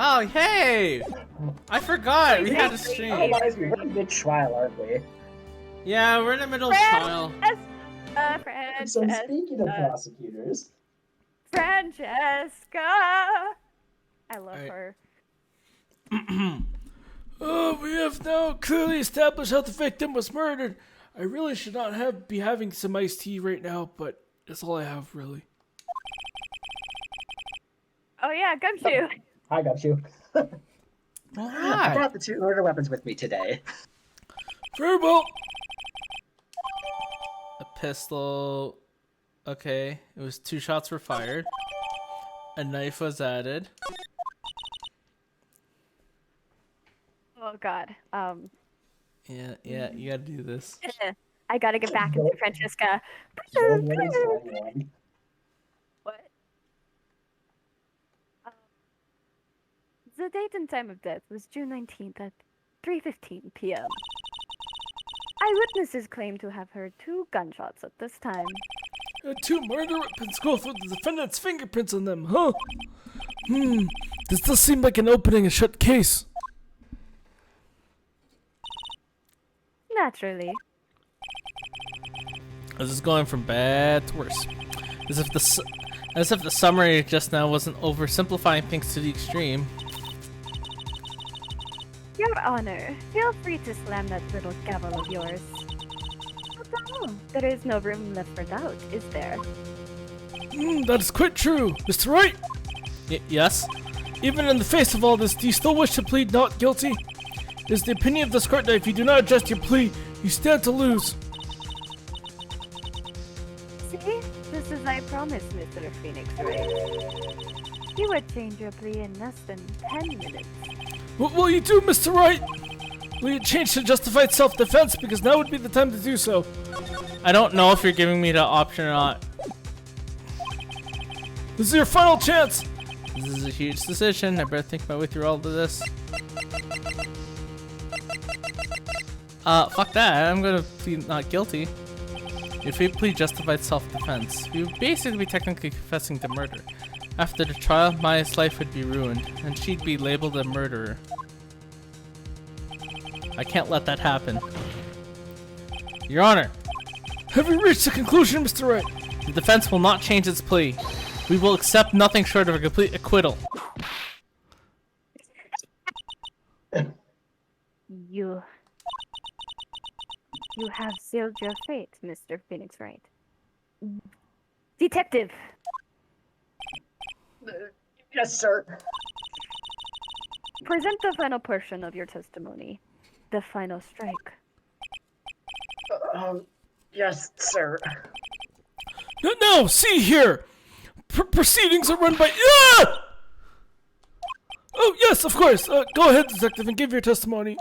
Oh, hey! I forgot we had a stream. Otherwise, we're in mid-trial, aren't we? Yeah, we're in the middle of trial. So speaking of prosecutors... Francesca! I love her. Oh, we have now clearly established how the victim was murdered. I really should not be having some iced tea right now, but that's all I have, really. Oh yeah, Gumshoe. I got you. I Alright. brought the 2 murder weapons with me today. Very well. A pistol. Okay, it was 2 shots were fired. A knife was added. Oh god. Yeah, you gotta do this. I gotta get back into Francesca. What? The date and time of death was June 19th at 3:15 p.m. Eyewitnesses claim to have heard 2 gunshots at this time. 2 murder weapons go with the defendant's fingerprints on them, huh? This does seem like an opening and shut case. Naturally. This is going from bad to worse. As if the summary just now wasn't oversimplifying things to the extreme. Your Honor, feel free to slam that little gavel of yours. There is no room left for doubt, is there? That is quite true. Mr. Wright, Yes? even in the face of all this, do you still wish to plead not guilty? It is the opinion of this court that if you do not adjust your plea, you stand to lose. See? Just as I promised, Mr. Phoenix Wright. You would change your plea in less than 10 minutes. What will you do, Mr. Wright? Will you change to justified self-defense? Because now would be the time to do so. I don't know if you're giving me the option or not. This is your final chance. This is a huge decision. I better think my way through all of this. Fuck that. I'm gonna plead not guilty. If we plead justified self-defense, we would basically be technically confessing to murder. After the trial, Maya's life would be ruined, and she'd be labeled a murderer. I can't let that happen. Your Honor, Have you reached a conclusion, Mr. Wright? the defense will not change its plea. We will accept nothing short of a complete acquittal. You have sealed your fate, Mr. Phoenix Wright. Detective! Yes, sir. Present the final portion of your testimony. The final strike. Yes, sir. No, see here. Proceedings are run by... Ah! Oh, yes, of course. Go ahead, detective, and give your testimony.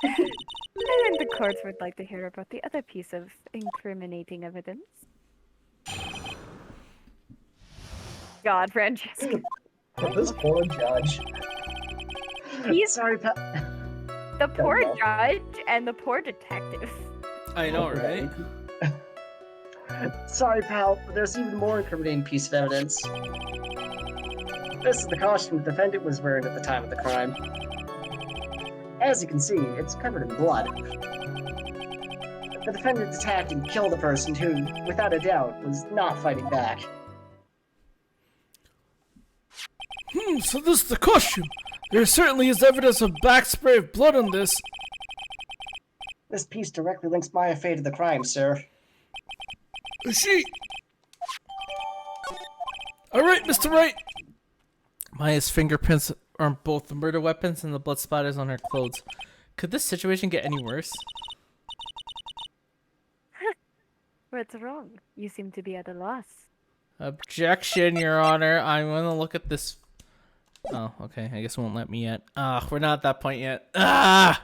And the courts would like to hear about the other piece of incriminating evidence. God, Francesca. This poor judge. He's Sorry, the poor judge and the poor detective. I know, right? Sorry, pal, but there's even more incriminating piece of evidence. This is the costume the defendant was wearing at the time of the crime. As you can see, it's covered in blood. The defendant attacked and killed a person who, without a doubt, was not fighting back. So this is the costume. There certainly is evidence of black spray of blood on this. This piece directly links Maya Fey to the crime, sir. She... Alright, Mr. Wright. Maya's fingerprints are on both the murder weapons and the blood splatters on her clothes. Could this situation get any worse? What's wrong? You seem to be at a loss. Objection, Your Honor. I'm gonna look at this. Oh, okay. I guess it won't let me yet. We're not at that point yet. I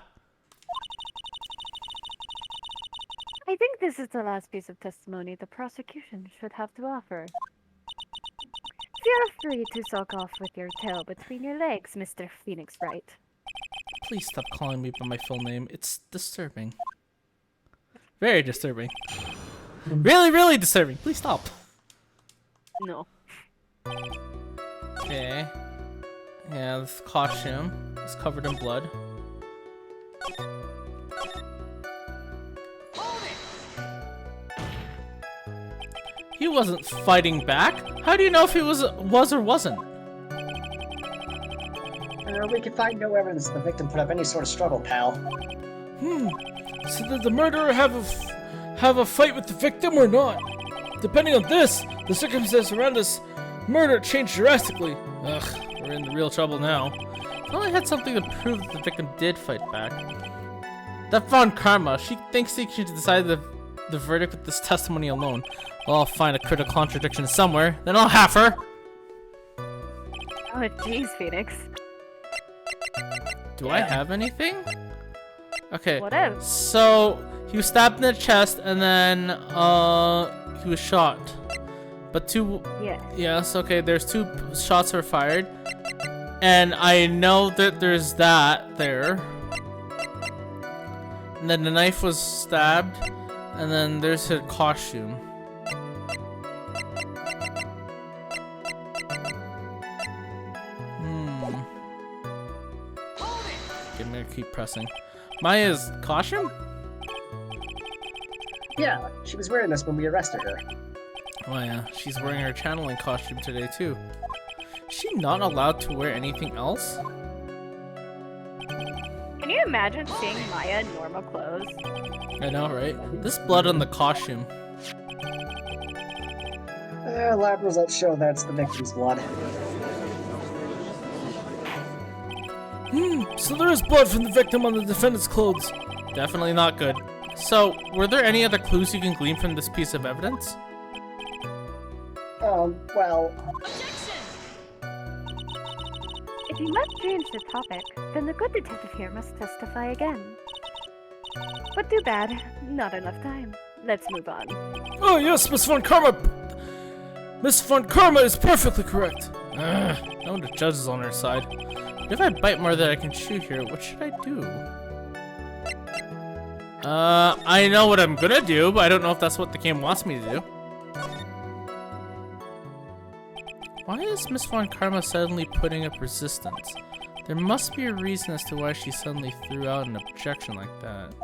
think this is the last piece of testimony the prosecution should have to offer. Feel free to sulk off with your tail between your legs, Mr. Phoenix Wright. Please stop calling me by my full name. It's disturbing. Very disturbing. Really, really disturbing. Please stop. No. Okay. Yeah, this costume is covered in blood. He wasn't fighting back. How do you know if he was or wasn't? We can find no evidence the victim put up any sort of struggle, pal. So did the murderer have a fight with the victim or not? Depending on this, the circumstances around this murder changed drastically. Ugh, we're in real trouble now. If I only had something to prove that the victim did fight back. That Von Karma, she thinks she can decide the verdict with this testimony alone. Well, I'll find a critical contradiction somewhere, then I'll have her. Oh, jeez, Phoenix. Do I have anything? Okay. What else? So he was stabbed in the chest and then he was shot. But two. Yes. Yes. Okay. There's 2 shots were fired, and I know that there's that there. And then the knife was stabbed, and then there's her costume. I'm gonna keep pressing. Maya's costume? Yeah, she was wearing this when we arrested her. Oh yeah, she's wearing her channeling costume today too. Is she not allowed to wear anything else? Can you imagine seeing Maya in normal clothes? I know, right? This blood on the costume. Lab results show that's the victim's blood. So there is blood from the victim on the defendant's clothes. Definitely not good. So, were there any other clues you can glean from this piece of evidence? Well... If you must change the topic, then the good detective here must testify again. But too bad, not enough time. Let's move on. Oh yes, Miss Von Karma. Miss Von Karma is perfectly correct. No wonder the judge is on her side. If I bite more than I can chew here, what should I do? I know what I'm gonna do, but I don't know if that's what the game wants me to do. Why is Miss Von Karma suddenly putting up resistance? There must be a reason as to why she suddenly threw out an objection like that.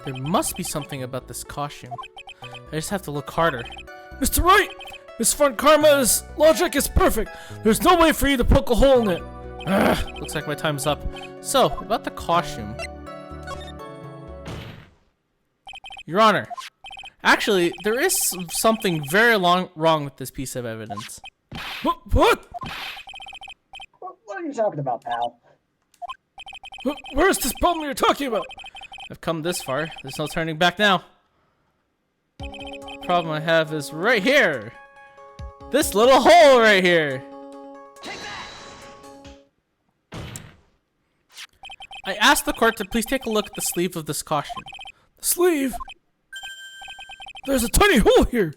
There must be something about this costume. I just have to look harder. Mr. Wright, Miss Von Karma's logic is perfect. There's no way for you to poke a hole in it. Looks like my time's up. So, about the costume. Your Honor, actually, there is something very wrong with this piece of evidence. What? What are you talking about, pal? Where's this problem you're talking about? I've come this far. There's no turning back now. Problem I have is right here. This little hole right here. I asked the court to please take a look at the sleeve of this costume. The sleeve? There's a tiny hole here.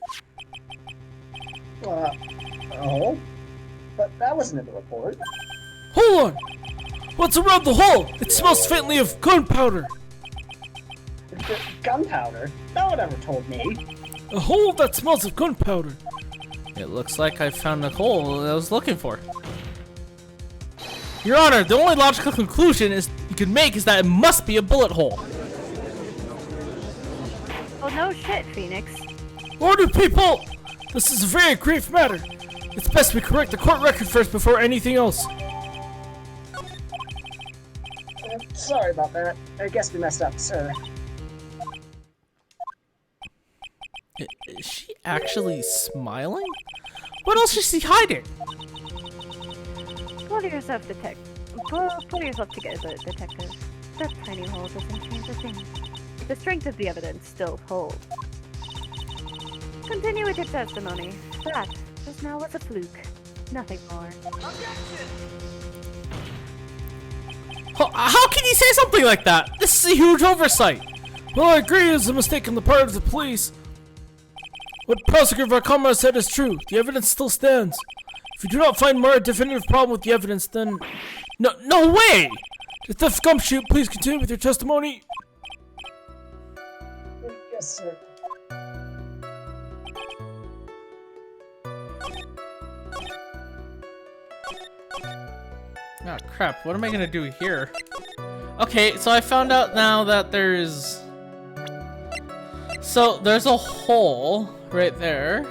Oh? But that wasn't in the report. Hold on. What's around the hole? It smells faintly of gunpowder. Gunpowder? No one ever told me. A hole that smells of gunpowder. It looks like I found the hole that I was looking for. Your Honor, the only logical conclusion you can make is that it must be a bullet hole. Oh no shit, Phoenix. Order, people! This is a very grave matter. It's best we correct the court record first before anything else. Sorry about that. I guess we messed up, sir. Is she actually smiling? What else is she hiding? Pull yourself together, detective. That tiny hole doesn't change a thing. The strength of the evidence still holds. Continue with your testimony. That just now was a fluke. Nothing more. How can you say something like that? This is a huge oversight. Well, I agree it's a mistake on the part of the police. What Prosecutor Von Karma said is true. The evidence still stands. If you do not find more definitive problem with the evidence, then... No way! Detective Gumshoe, please continue with your testimony. Yes, sir. Oh crap, what am I gonna do here? Okay, so I found out now that there's... So, there's a hole right there.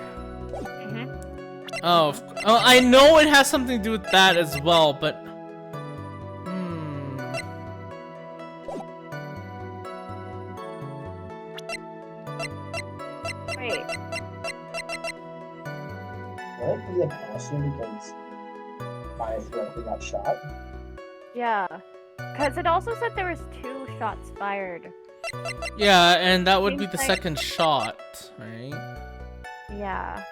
Oh, I know it has something to do with that as well, but... Wait. Would it be a costume because Maya directly got shot? Yeah. Because it also said there was 2 shots fired. Yeah, and that would be Seems the like- second shot, right? Yeah.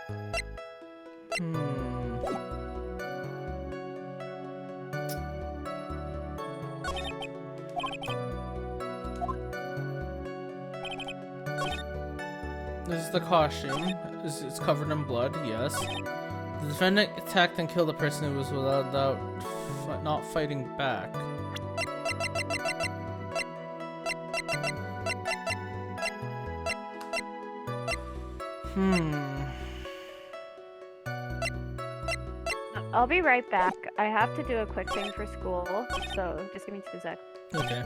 This is the costume. It's covered in blood, yes. The defendant attacked and killed a person who was without doubt not fighting back. I'll be right back. I have to do a quick thing for school, so just give me 2 seconds. Okay.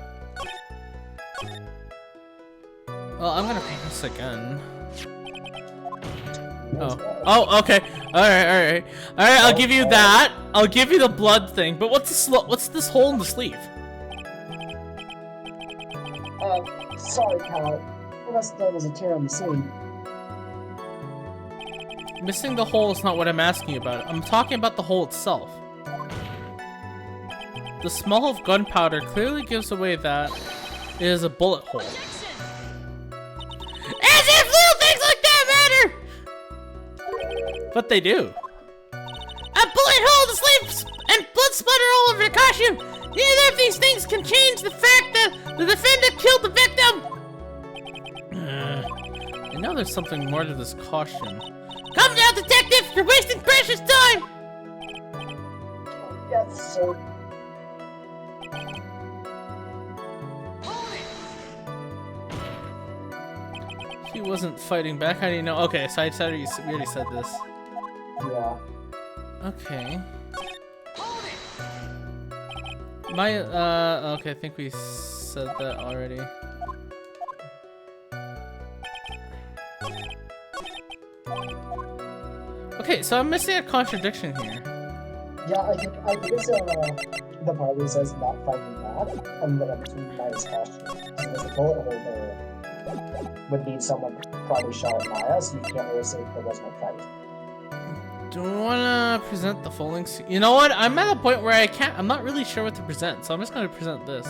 Well, I'm gonna paint this again. Oh, okay. Alright. I'll give you that. I'll give you the blood thing. But what's this hole in the sleeve? Sorry, pal. Unless there was a tear on the scene. Missing the hole is not what I'm asking about. I'm talking about the hole itself. The smell of gunpowder clearly gives away that it is a bullet hole. As if little things like that matter! But they do. A bullet hole in the sleeve and blood splatter all over the costume! Neither of these things can change the fact that the defendant killed the victim! I know there's something more to this costume. Come now, detective! You're wasting precious time! Yes, sir. He wasn't fighting back. How do you know? Okay, so we already said this. Yeah. Okay. Okay, I think we said that already. Okay, so I'm missing a contradiction here. Yeah, I think it's the part where it says not fighting back, and then between Maya's costume. So there's a bullet hole there would mean someone probably shot Maya, so you can't really say there was no fight. Do you wanna present the folding? You know what? I'm at a point where I'm not really sure what to present, so I'm just gonna present this.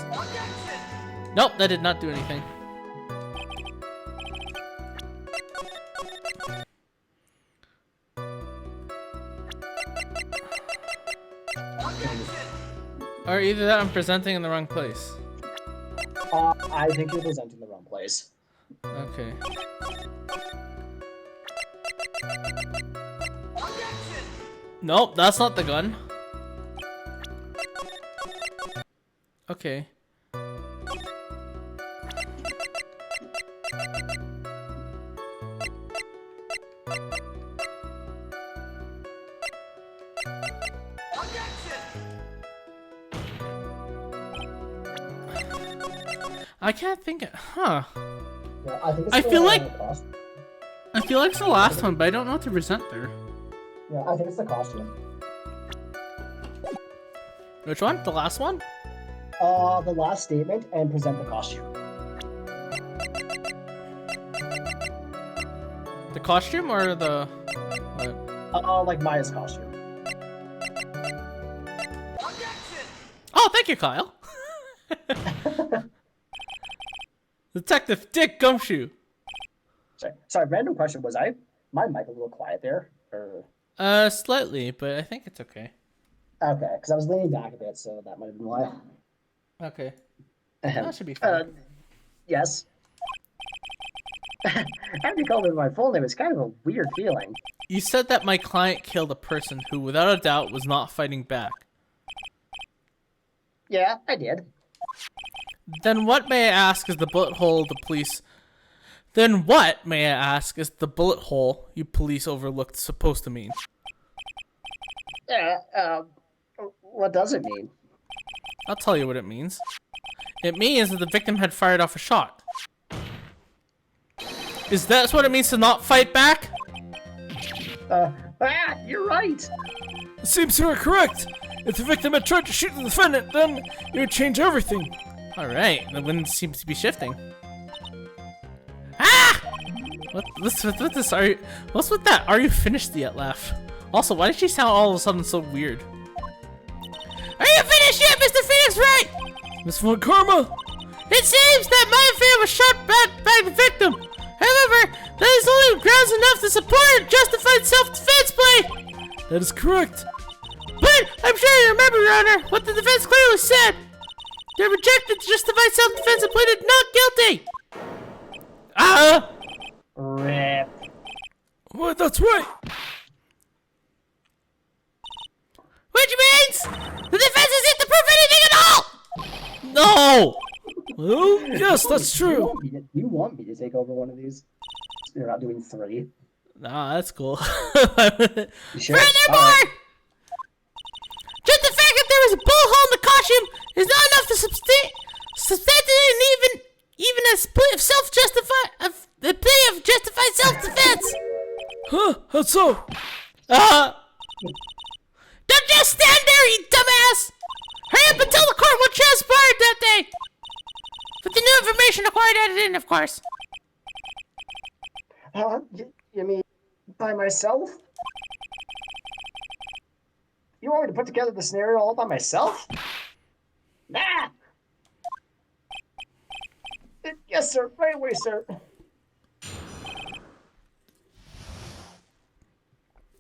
Nope, that did not do anything. Or either that, I'm presenting in the wrong place. I think you're presenting the wrong place. Okay. Nope, that's not the gun. Okay. I can't think of, huh. Yeah, I think it's I the, feel like- costume. I feel like it's the last one, but I don't know what to present there. Yeah, I think it's the costume. Which one? The last one? The last statement and present the costume. The costume or the... what? Like Maya's costume. Oh, thank you, Kyle. Detective Dick Gumshoe. Sorry, random question. Was my mic a little quiet there? Or... Slightly, but I think it's okay. Okay, because I was leaning back a bit, so that might have been why. Okay. That should be fine. Yes. Having you called me by my full name is kind of a weird feeling. You said that my client killed a person who, without a doubt, was not fighting back. Yeah, I did. Then what, may I ask, is the bullet hole the police... Then what, may I ask, is the bullet hole you police overlooked supposed to mean? Yeah, what does it mean? I'll tell you what it means. It means that the victim had fired off a shot. Is that what it means to not fight back? You're right! It seems you are correct. If the victim had tried to shoot the defendant, then it would change everything. Alright, the wind seems to be shifting. Ah! What's with this? What's with that? Are you finished yet laugh? Also, why did she sound all of a sudden so weird? Are you finished yet, Mr. Phoenix Wright? Miss Von Karma? It seems that my fan was shot by the victim. However, that is only grounds enough to support a justified self-defense plea. That is correct. But I'm sure you remember, Your Honor, what the defense clearly said. They rejected justified self-defense and pleaded not guilty. Rip. What? That's right. Which means the defense isn't to prove anything at all. No. Well, yes, that's true. You want me to take over one of these? You're not doing 3. Nah, that's cool. You sure? Furthermore, Alright. just the fact that there was a bullet hole in the costume is not enough to substantiate even a split of the plea of justified self-defense. Huh? How so? Don't just stand there, you dumbass! Hurry up and tell the court what transpired that day! With the new information acquired added in, of course. You mean by myself? You want me to put together the scenario all by myself? Nah! Yes, sir. Right away, sir.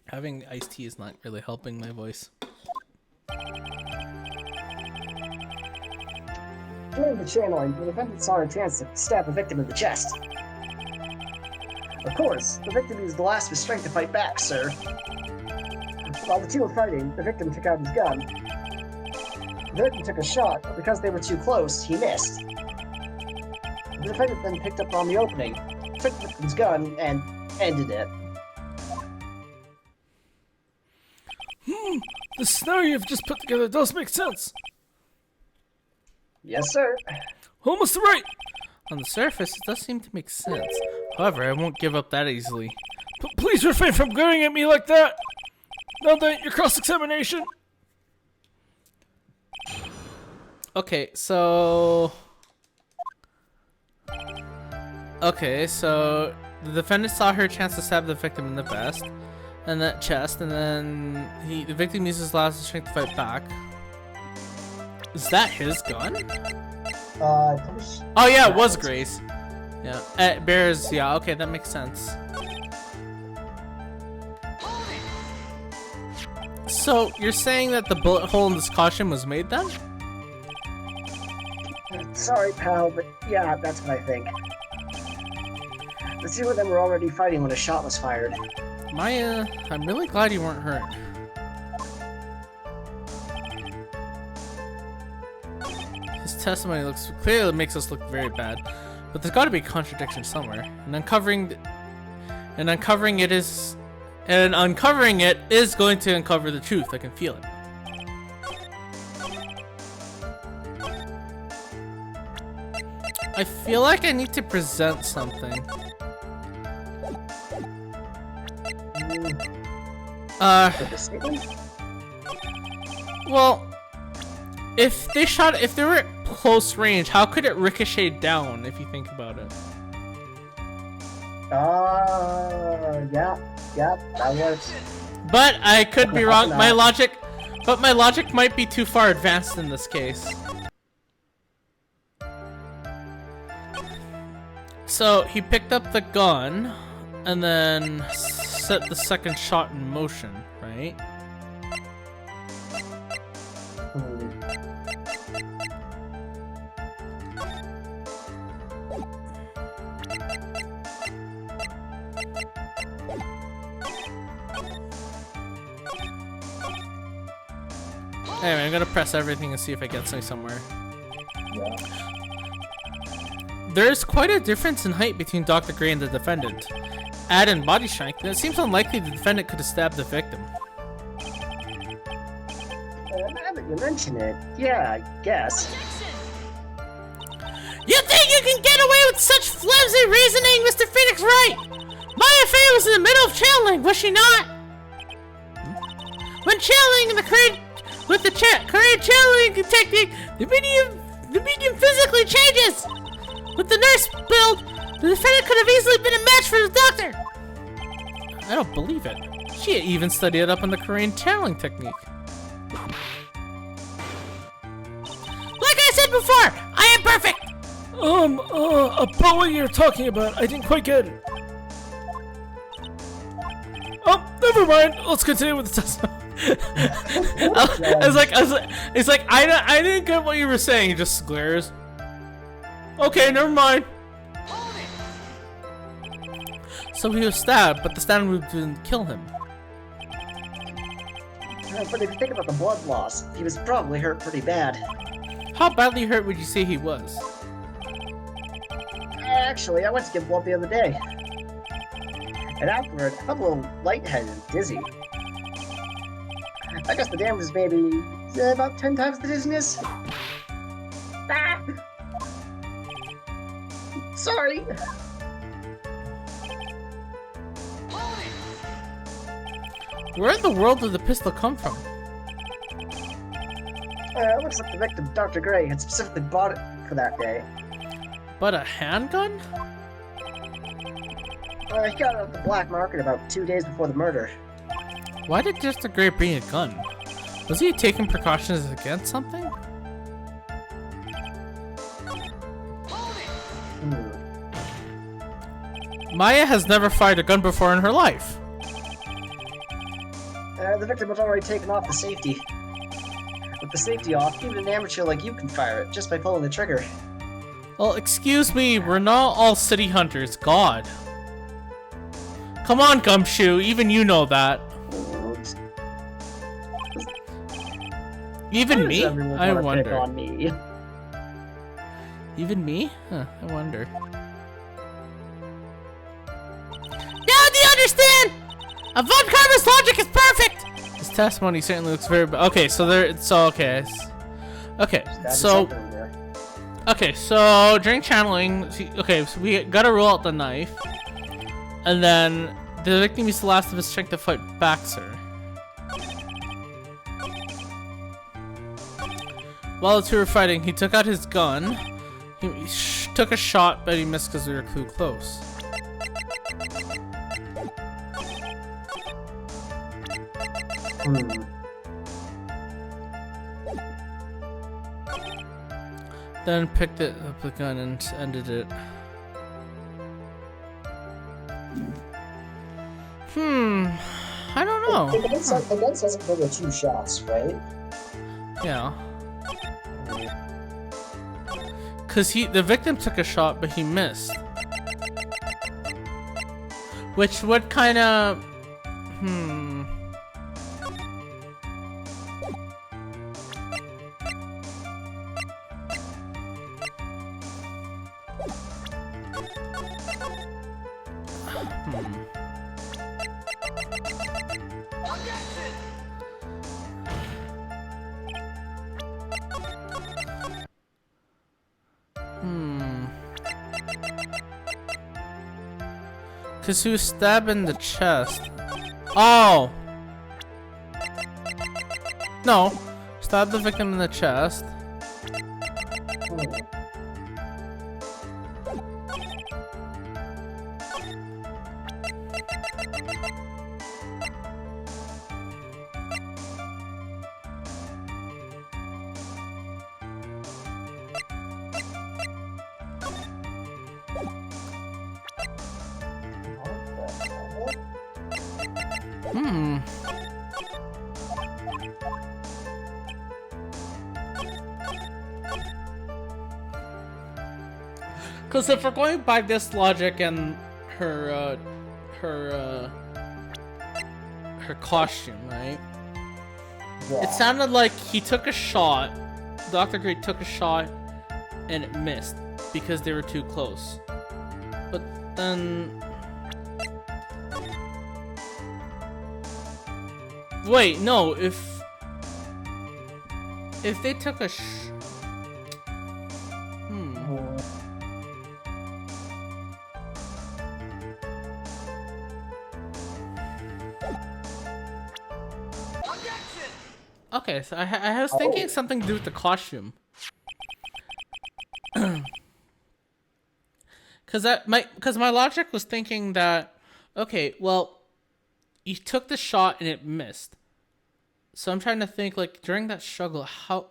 Having iced tea is not really helping my voice. During the channeling, the defendant saw a chance to stab the victim in the chest. Of course, the victim used the last of his strength to fight back, sir. While the two were fighting, the victim took out his gun. The victim took a shot, but because they were too close, he missed. The defendant then picked up on the opening, took the victim's gun, and ended it. The scenario you've just put together does make sense. Yes, sir. Almost right. On the surface, it does seem to make sense. However, I won't give up that easily. Please refrain from glaring at me like that. Now that your cross-examination. Okay, so the defendant saw her chance to stab the victim in the chest, and then the victim uses last strength to fight back. Is that his gun? Oh yeah, it was Grace. Yeah, Bears. Yeah, okay, that makes sense. So you're saying that the bullet hole in this costume was made then? Sorry, pal, but yeah, that's what I think. The two of them were already fighting when a shot was fired. Maya, I'm really glad you weren't hurt. His testimony clearly makes us look very bad, but there's got to be a contradiction somewhere. And uncovering it is going to uncover the truth. I can feel it. I feel like I need to present something. Well, if they were at close range, how could it ricochet down if you think about it? Yeah, that works. But I could be wrong. My logic might be too far advanced in this case. So he picked up the gun and then set the second shot in motion, right? Anyway, I'm gonna press everything and see if I get somewhere. Yeah. There's quite a difference in height between Dr. Gray and the defendant. Add in body strength, and it seems unlikely the defendant could have stabbed the victim. Now that you mention it, yeah, I guess. You think you can get away with such flimsy reasoning, Mr. Phoenix Wright? Maya Fey was in the middle of channeling, was she not? When channeling in the Korean channeling technique, the medium physically changes. With the nurse build, the defendant could have easily been a match for the doctor. I don't believe it. She even studied up on the Korean channeling technique. Like I said before, I am perfect. About what you're talking about, I didn't quite get it. Oh, never mind. Let's continue with the test. It's like I didn't get what you were saying. He just glares. Okay, never mind. So he was stabbed, but the stab wound didn't kill him. But if you think about the blood loss, he was probably hurt pretty bad. How badly hurt would you say he was? Actually, I went to give blood the other day. And afterward, I felt a little lightheaded and dizzy. I guess the damage is maybe about 10 times the dizziness. Ah! Sorry. Where in the world did the pistol come from? It looks like the victim, Dr. Gray, had specifically bought it for that day. But a handgun? He got it at the black market about 2 days before the murder. Why did Dr. Gray bring a gun? Was he taking precautions against something? Maya has never fired a gun before in her life. The victim had already taken off the safety. With the safety off, even an amateur like you can fire it just by pulling the trigger. Well, excuse me, we're not all city hunters, God. Come on, Gumshoe, even you know that. Even me? I wonder. On me? Even me? Huh, I wonder. Now do you understand? Von Karma's logic is perfect! His testimony certainly looks very okay, so okay. Okay, so during channeling, so we gotta rule out the knife. And then the victim used the last of his strength to fight back, sir. While the two were fighting, he took out his gun. He took a shot, but he missed because we were too close. Then picked it up the gun and ended it. I don't know. The gun says it for the 2 shots, right? Yeah. Cause the victim took a shot, but he missed. Which would kind of, Cause he was stabbed in the chest. Oh! No. Stabbed the victim in the chest. Because if we're going by this logic and her costume, right? Yeah. It sounded like he took a shot, Dr. Gray took a shot, and it missed because they were too close. But then... Wait, no, if... If they took a Okay, so I was thinking something to do with the costume. Cause my logic was thinking that, okay, well, you took the shot and it missed. So I'm trying to think, like, during that struggle, how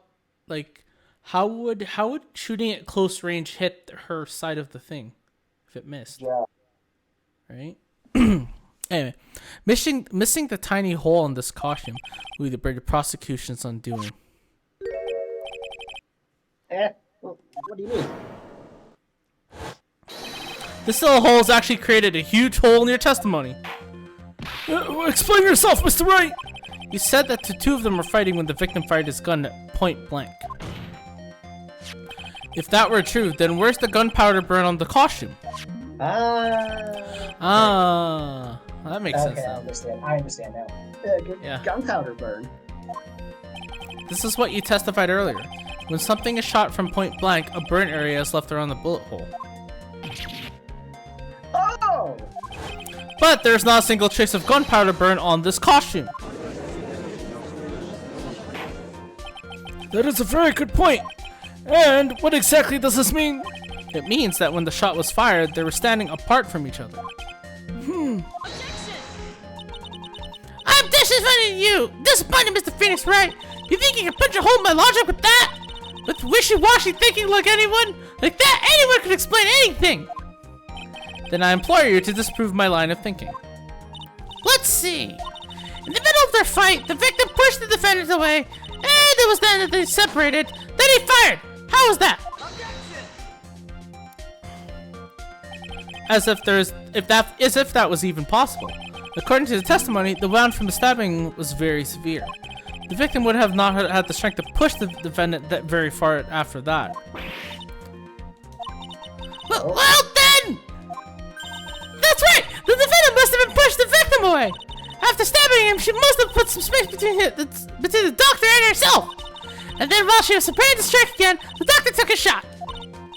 would shooting at close range hit her side of the thing if it missed? Yeah. Right? Anyway, missing the tiny hole in this costume will be the prosecution's undoing. What do you mean? This little hole has actually created a huge hole in your testimony. Explain yourself, Mr. Wright! You said that the two of them were fighting when the victim fired his gun at point blank. If that were true, then where's the gunpowder burn on the costume? That makes sense now. I understand now. Yeah. Gunpowder burn. This is what you testified earlier. When something is shot from point blank, a burn area is left around the bullet hole. Oh! But there's not a single trace of gunpowder burn on this costume. That is a very good point. And what exactly does this mean? It means that when the shot was fired, they were standing apart from each other. I'm disappointed in you! Disappointed, Mr. Phoenix Wright! You think you can punch a hole in my logic with that? With wishy-washy thinking like anyone? Like that, anyone could explain anything! Then I implore you to disprove my line of thinking. Let's see. In the middle of their fight, the victim pushed the defendant away, and it was then that they separated. Then he fired! How was that? As if that was even possible. According to the testimony, the wound from the stabbing was very severe. The victim would have not had the strength to push the defendant that very far after that. Well then! That's right! The defendant must have pushed the victim away! After stabbing him, she must have put some space between the doctor and herself! And then while she was preparing to strike again, the doctor took a shot!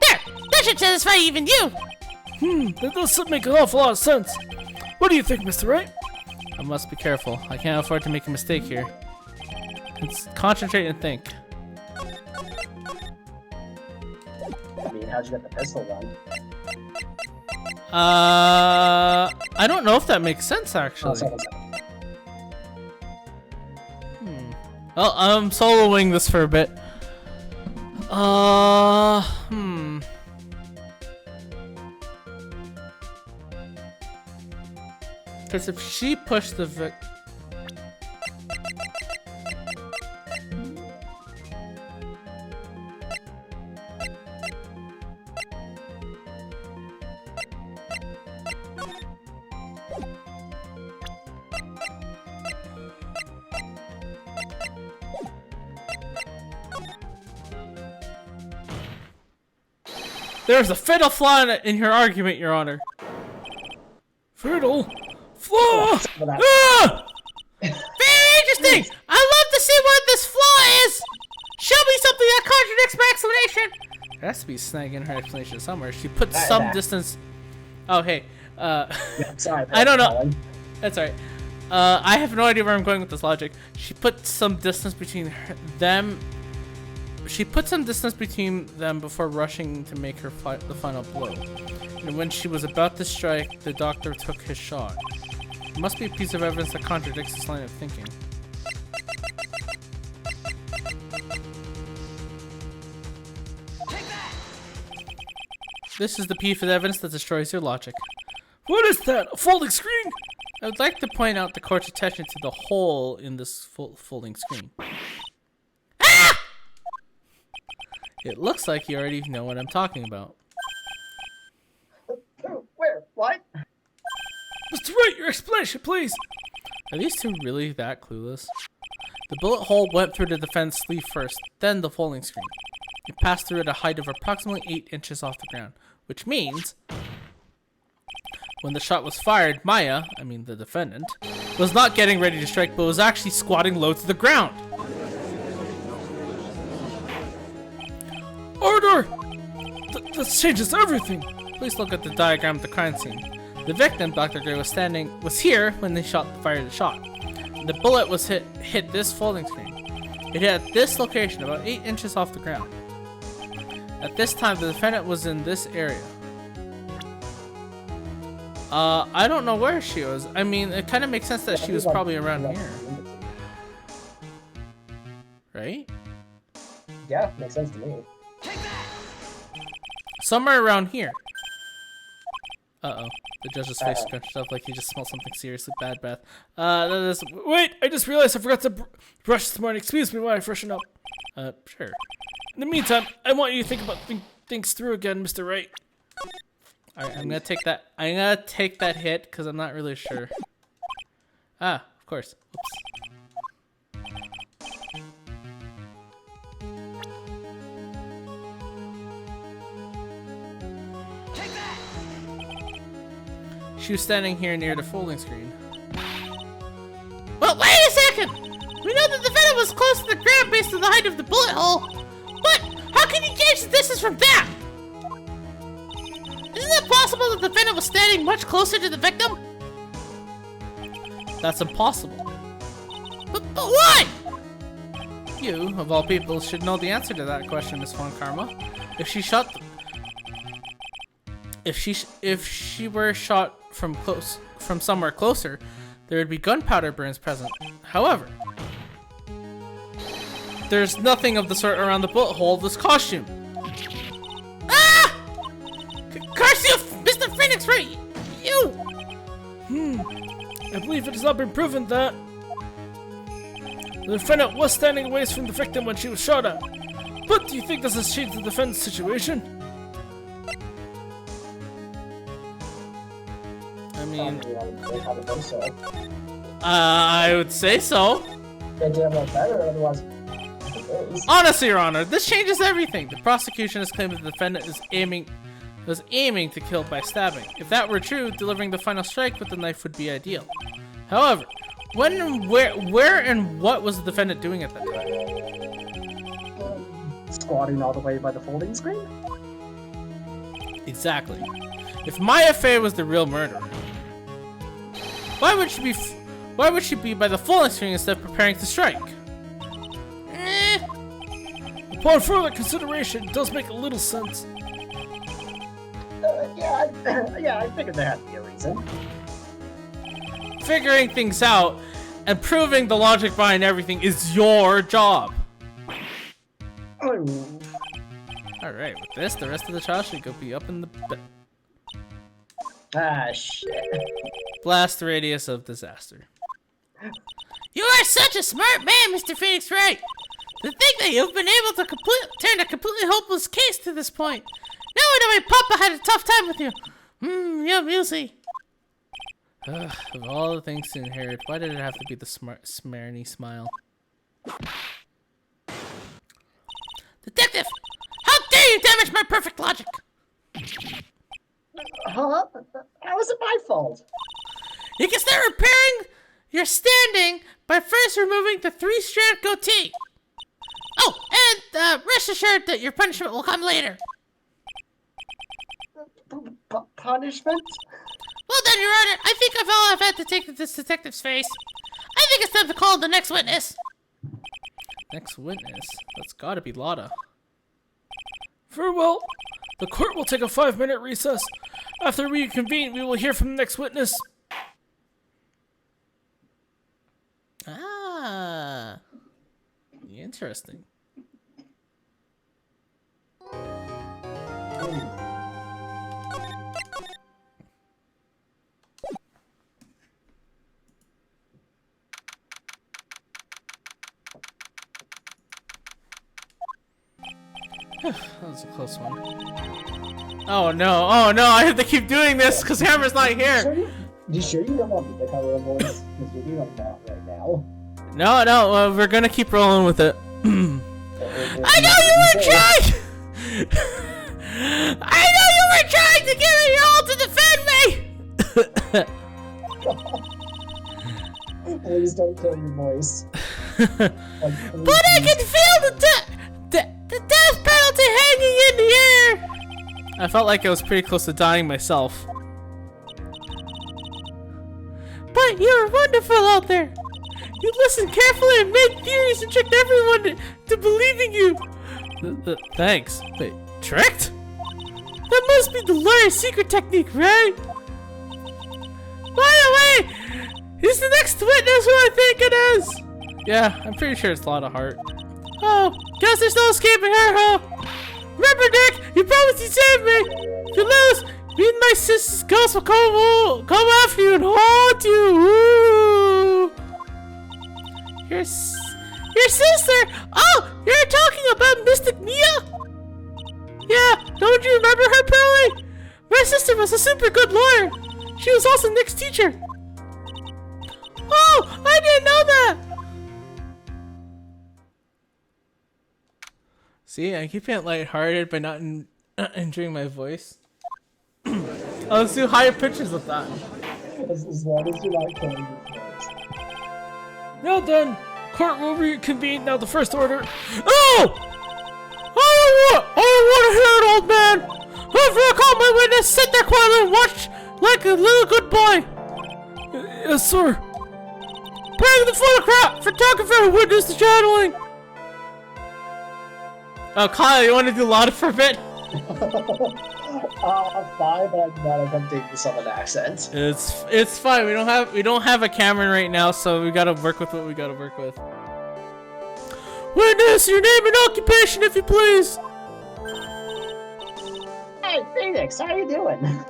There! That should satisfy even you! That does make an awful lot of sense. What do you think, Mr. Wright? I must be careful. I can't afford to make a mistake here. Let's concentrate and think. I mean, how'd you get the pistol gun? I don't know if that makes sense, actually. Well, I'm soloing this for a bit. Because if she pushed the There's a fatal flaw in your argument, Your Honor. Fatal flaw! Ah! Very interesting! I'd love to see what this flaw is! Show me something that contradicts my explanation! There has to be snag in her explanation somewhere. She put some distance... Oh, hey. Yeah, sorry. I don't know. That's alright. I have no idea where I'm going with this logic. She put some distance between them... She put some distance between them before rushing to make her the final blow. And when she was about to strike, the doctor took his shot. It must be a piece of evidence that contradicts this line of thinking. This is the piece of evidence that destroys your logic. What is that? A folding screen? I would like to point out the court's attention to the hole in this folding screen. Ah! It looks like you already know what I'm talking about. Where? What? Mr. Wright, your explanation, please. Are these two really that clueless? The bullet hole went through the defense sleeve first, then the folding screen. It passed through at a height of approximately 8 inches off the ground, which means when the shot was fired, Maya, I mean the defendant, was not getting ready to strike, but was actually squatting low to the ground. This changes everything. Please look at the diagram of the crime scene. The victim, Dr. Gray, was here when they fired the shot. The bullet was hit this folding screen. It hit at this location, about 8 inches off the ground. At this time, the defendant was in this area. I don't know where she was. I mean, it kind of makes sense that she was probably around here. Right? Yeah, makes sense to me. Somewhere around here. Uh-oh. The judge's face scrunched up like he just smelled something seriously bad breath. Wait, I just realized I forgot to brush this morning. Excuse me while I freshen up. Sure. In the meantime, I want you to think about things through again, Mr. Wright. Alright, I'm gonna take that. I'm gonna take that hit because I'm not really sure. Ah, of course. Oops. She was standing here near the folding screen. Well, wait a second! We know that the defendant was close to the ground based on the height of the bullet hole, but how can you gauge the distance from that? Isn't it possible that the defendant was standing much closer to the victim? That's impossible. But why? You, of all people, should know the answer to that question, Miss Von Karma. If she were shot from somewhere closer, there would be gunpowder burns present. However, there's nothing of the sort around the bullet hole of this costume. Ah! Curse you, Mr. Phoenix, right? You! I believe it has not been proven that the defendant was standing away from the victim when she was shot at. But do you think this has changed the defendant's situation? I mean, I would think so. I would say so. They did a lot better, otherwise. Honestly, Your Honor, this changes everything. The prosecution has claimed the defendant was aiming to kill by stabbing. If that were true, delivering the final strike with the knife would be ideal. However, when and where and what was the defendant doing at that time? Squatting all the way by the folding screen? Exactly. If Maya Fey was the real murderer, why would she be by the folding screen instead of preparing to strike? Upon further consideration, it does make a little sense. Yeah, I figured there had to be a reason. Figuring things out and proving the logic behind everything is your job. Oh, Alright, with this, the rest of the trial should be up in the shit. blast radius of disaster. You are such a smart man, Mr. Phoenix Wright! To think that you've been able to turn a completely hopeless case to this point. Now I know my papa had a tough time with you. Yeah, Musi. Of all the things to inherit, why did it have to be the smarmy smile? Detective! How dare you damage my perfect logic! Huh? How is it my fault? You can start repairing your standing by first removing the 3-strand goatee. Oh, and rest assured that your punishment will come later. Punishment? Well done, Your Honor. I think I've all I've had to take to this detective's face. I think it's time to call the next witness. Next witness? That's gotta be Lotta. Very well. The court will take a 5-minute recess. After we convene, we will hear from the next witness. Ah. Interesting. That was a close one. Oh no, I have to keep doing this because Hammer's not here. You sure you don't want me to cover a voice? Because you're doing that right now. No, we're gonna keep rolling with it. I know you were trying! I know you were trying to give it your all to defend me! Please don't kill your voice. But I can feel the death penalty hanging in the air! I felt like I was pretty close to dying myself. But you're wonderful out there. You listened carefully and made theories and tricked everyone to believing you. Thanks. Wait, tricked? That must be the lawyer's secret technique, right? By the way, he's the next witness who I think it is. Yeah, I'm pretty sure it's Lotta Hart. Oh, guess there's no escaping her, huh? Remember, Nick, you promised you'd save me. If you lose, me and my sister's ghost will come after you and haunt you. Ooh. Your sister? Oh, you're talking about Mystic Mia? Yeah, don't you remember her, Pearly? My sister was a super good lawyer. She was also Nick's teacher. Oh, I didn't know that. See, I'm keeping it lighthearted by not injuring my voice. Let's do higher pitches with that. As long as you're not killing your friends. Now done. Court will reconvene. Now the first order. Oh! I don't want to hear it, old man. Whoever I call my witness, sit there quietly and watch like a little good boy. Yes, sir. Paying the photographer who witnessed the channeling. Oh, Kyle, you want to do Lotta for a bit? Fine, but I'm not attempting the southern accent. It's fine. We don't have a Cameron right now, so we gotta work with what we gotta work with. Witness, your name and occupation, if you please. Hey, Phoenix, how you doing?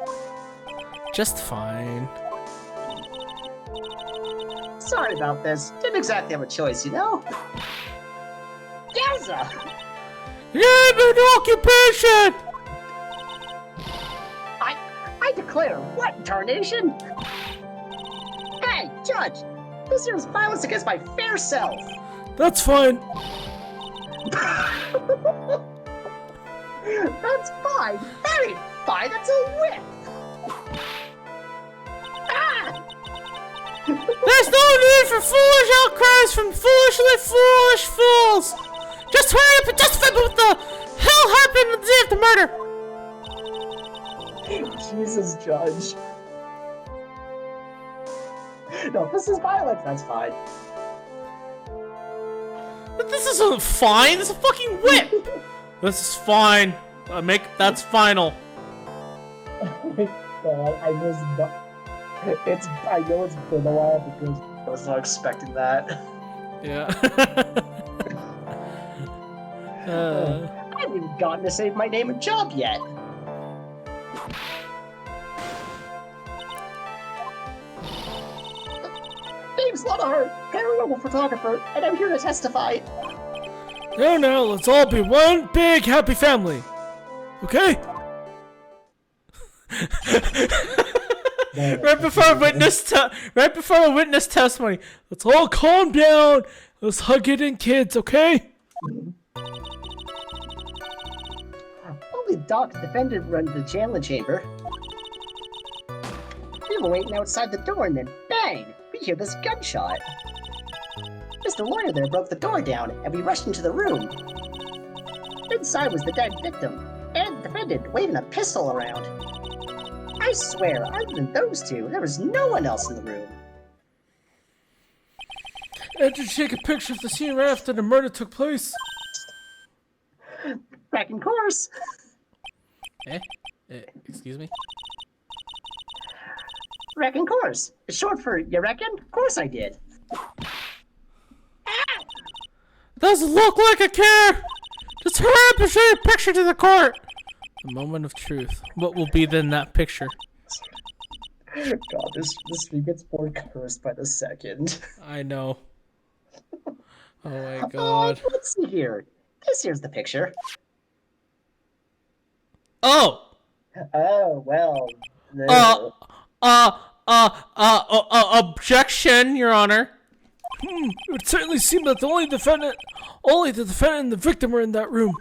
Just fine. Sorry about this. Didn't exactly have a choice, you know? Gaza! Name and occupation. I declare, what in tarnation? Hey, Judge! This here is violence against my fair self! That's fine. That's fine! That ain't fine, that's a whip! Ah! There's no need for foolish outcries from foolishly foolish fools! Just hurry up and justify what the hell happened on the day of the murder! Jesus, Judge. No, this is violence, that's fine. But this isn't fine, it's a fucking whip! This is fine. That's final. Oh my god, I was not... I know it's been a while because I was not expecting that. Yeah. I haven't even gotten to save my name and job yet. Name's Lotta Hart, paranormal photographer, and I'm here to testify. Now, let's all be one big happy family. Okay? Right before a witness testimony. Let's all calm down. Let's hug it in, kids, okay? Only Doc, the defendant, run to the Chandler chamber. We were waiting outside the door, and then bang! We hear this gunshot. Mr. Lawyer there broke the door down, and we rushed into the room. Inside was the dead victim, and the defendant waving a pistol around. I swear, other than those two, there was no one else in the room. And to take a picture of the scene right after the murder took place. Back in course. Excuse me? Reckon course. It's short for you reckon? Course I did. Doesn't look like I care! Just hurry up and show your picture to the court! The moment of truth. What will be then that picture? God, this stream gets more cursed by the second. I know. Oh my god. Let's see here. This here's the picture. Oh! Oh, well. No. Objection, Your Honor. It would certainly seem that only the defendant and the victim were in that room.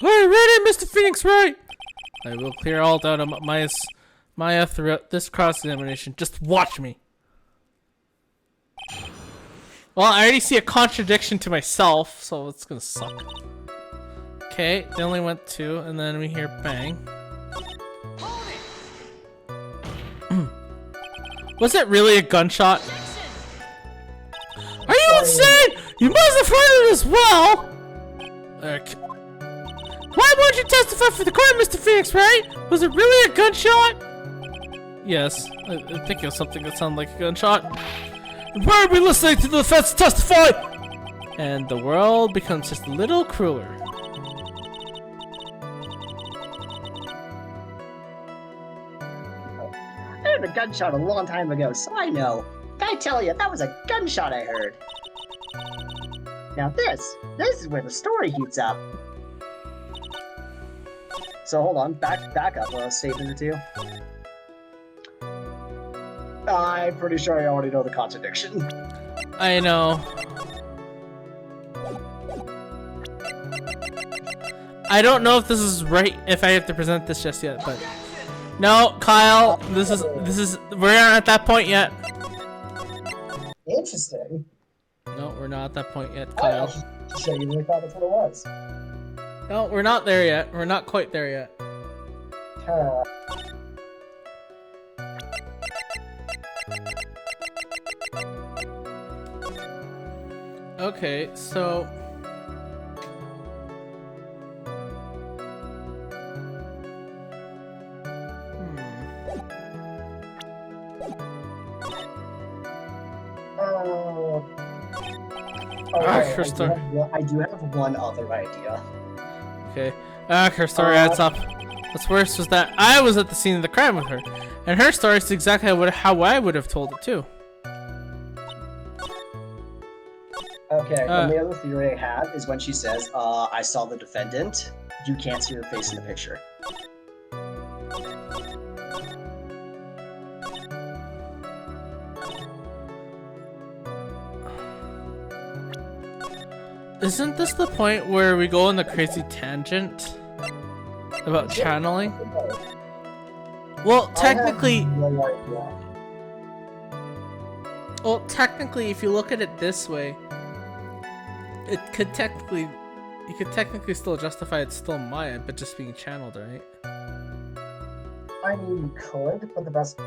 Are you ready, Mr. Phoenix Wright? I will clear all doubt of Maya throughout this cross-examination. Just watch me. Well, I already see a contradiction to myself, so it's gonna suck. Okay, they only went 2, and then we hear bang. Was it really a gunshot? Are you insane? You must have heard it as well! Why won't you testify for the court, Mr. Phoenix, right? Was it really a gunshot? Yes, I think it was something that sounded like a gunshot. Why are we listening to the defense testify? And the world becomes just a little crueler. I heard a gunshot a long time ago, so I know. I tell you, that was a gunshot I heard. Now this is where the story heats up. So hold on, back up a statement or two. I'm pretty sure I already know the contradiction. I know. I don't know if this is right, if I have to present this just yet, but... No, Kyle, this is, we're not at that point yet. Interesting. No, we're not at that point yet, I Kyle. genuinely thought that's what it was. No, we're not there yet. We're not quite there yet. Huh. Okay, so... Okay, her story. I do have one other idea. Okay. Her story adds up. What's worse was that I was at the scene of the crime with her, and her story is exactly how I would have told it too. Okay, and the other theory I have is when she says, I saw the defendant, you can't see her face in the picture. Isn't this the point where we go on the crazy tangent about channeling? Well, technically, if you look at it this way, you could technically still justify it's still Maya, but just being channeled, right? I mean, you could, but the best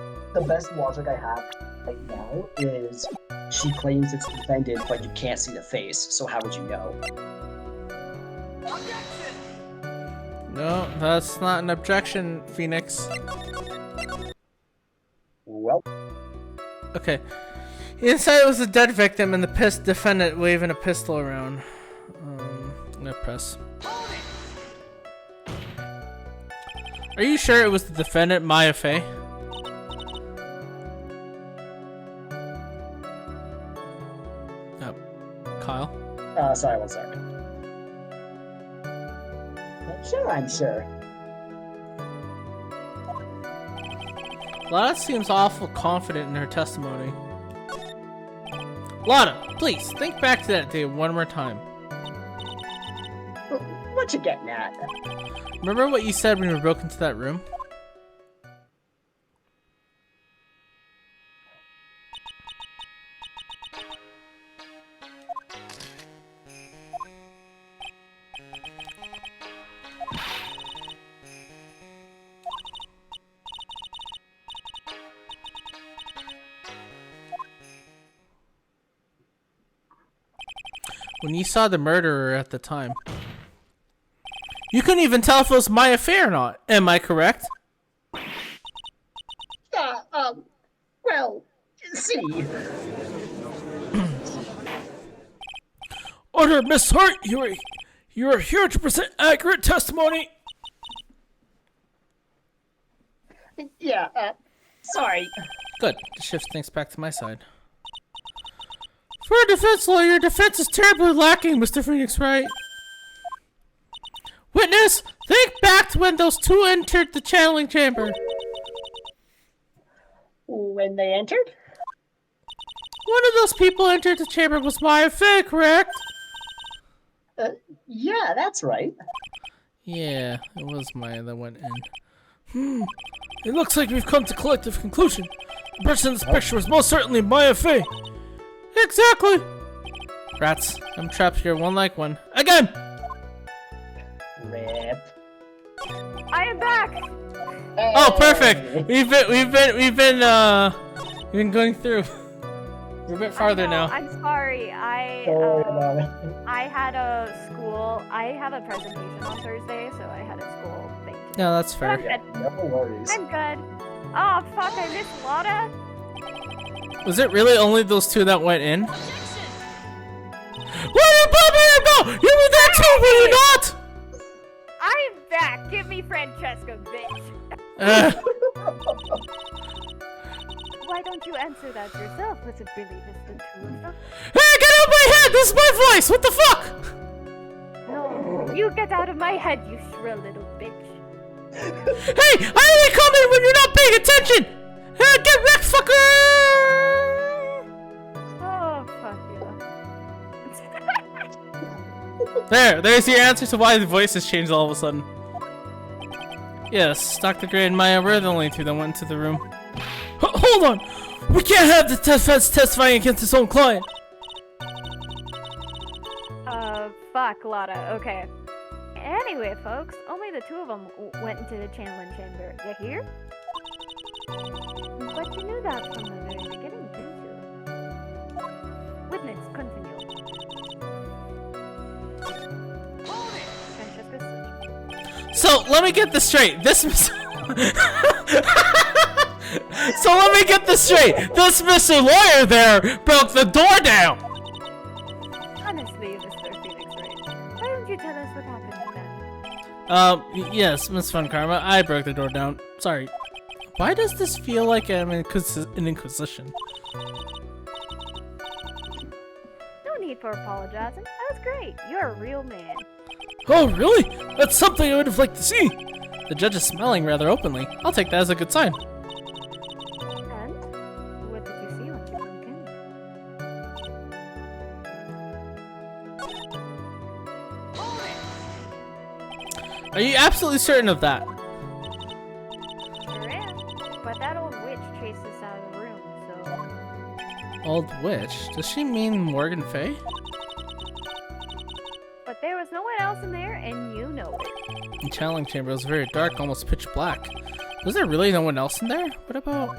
logic I have right now is she claims it's the defendant, but you can't see the face, so how would you know? No, that's not an objection, Phoenix. Well, Okay. Inside was a dead victim and the defendant waving a pistol around. No press. Are you sure it was the defendant, Maya Fey? Oh, Kyle? sorry, 1 second. I'm sure. Lada seems awful confident in her testimony. Lada, please, think back to that day one more time. What you getting at? Remember what you said when we broke into that room? When you saw the murderer at the time. You couldn't even tell if it was Maya Fey or not. Am I correct? Well, see. Order, Miss Hart, you are here to present accurate testimony. Yeah, sorry. Good. The shift things back to my side. For a defense lawyer, your defense is terribly lacking, Mr. Phoenix Wright. Witness, think back to when those two entered the channeling chamber. When they entered? One of those people entered the chamber was Maya Fey, correct? Yeah, that's right. Yeah, it was Maya that went in. It looks like we've come to collective conclusion. The person in this picture was most certainly Maya Fey. Exactly! Rats, I'm trapped here one like one. Again! Oh, perfect. We've been going through. We're a bit farther I know, now. I'm sorry. Don't worry about it. I had I have a presentation on Thursday, so I had a school thing. Yeah, that's fair. Yeah, no worries. I'm good. Oh fuck! I missed Lotta. Was it really only those two that went in? Where did Bobby go? You were there too, were you not? I'm back. Give me Francesca, bitch. Why don't you answer that yourself? Was it really just the two of them? Hey, get out of my head! This is my voice! What the fuck? No, you get out of my head, you shrill little bitch. Hey, I only come in when you're not paying attention! Hey, get wrecked, fucker! Oh, fuck you. There's your answer to why the voice has changed all of a sudden. Yes, Dr. Gray and Maya were the only two that went into the room. Hold on! We can't have the defense testifying against his own client! Fuck, Lotta. Okay. Anyway, folks, only the two of them went into the channeling chamber. You hear? But you knew that from the very beginning, didn't you? Witness, continue. Francesca's So, let me get this straight. This So let me get this straight. This Mr. Lawyer there broke the door down. honestly, Mr. Phoenix Wright. Why don't you tell us what happened then? Yes, Miss Fun Karma, I broke the door down. Sorry. Why does this feel like I'm in an inquisition? No need for apologizing. That was great. You're a real man. Oh, really? That's something I would have liked to see! The judge is smiling rather openly. I'll take that as a good sign. And what did you see when you broke in? Are you absolutely certain of that? Sure am. But that old witch chased us out of the room, so... Old witch? Does she mean Morgan Fay? But there was no one else in there, and you know it. The channeling chamber was very dark, almost pitch black. Was there really no one else in there? What about...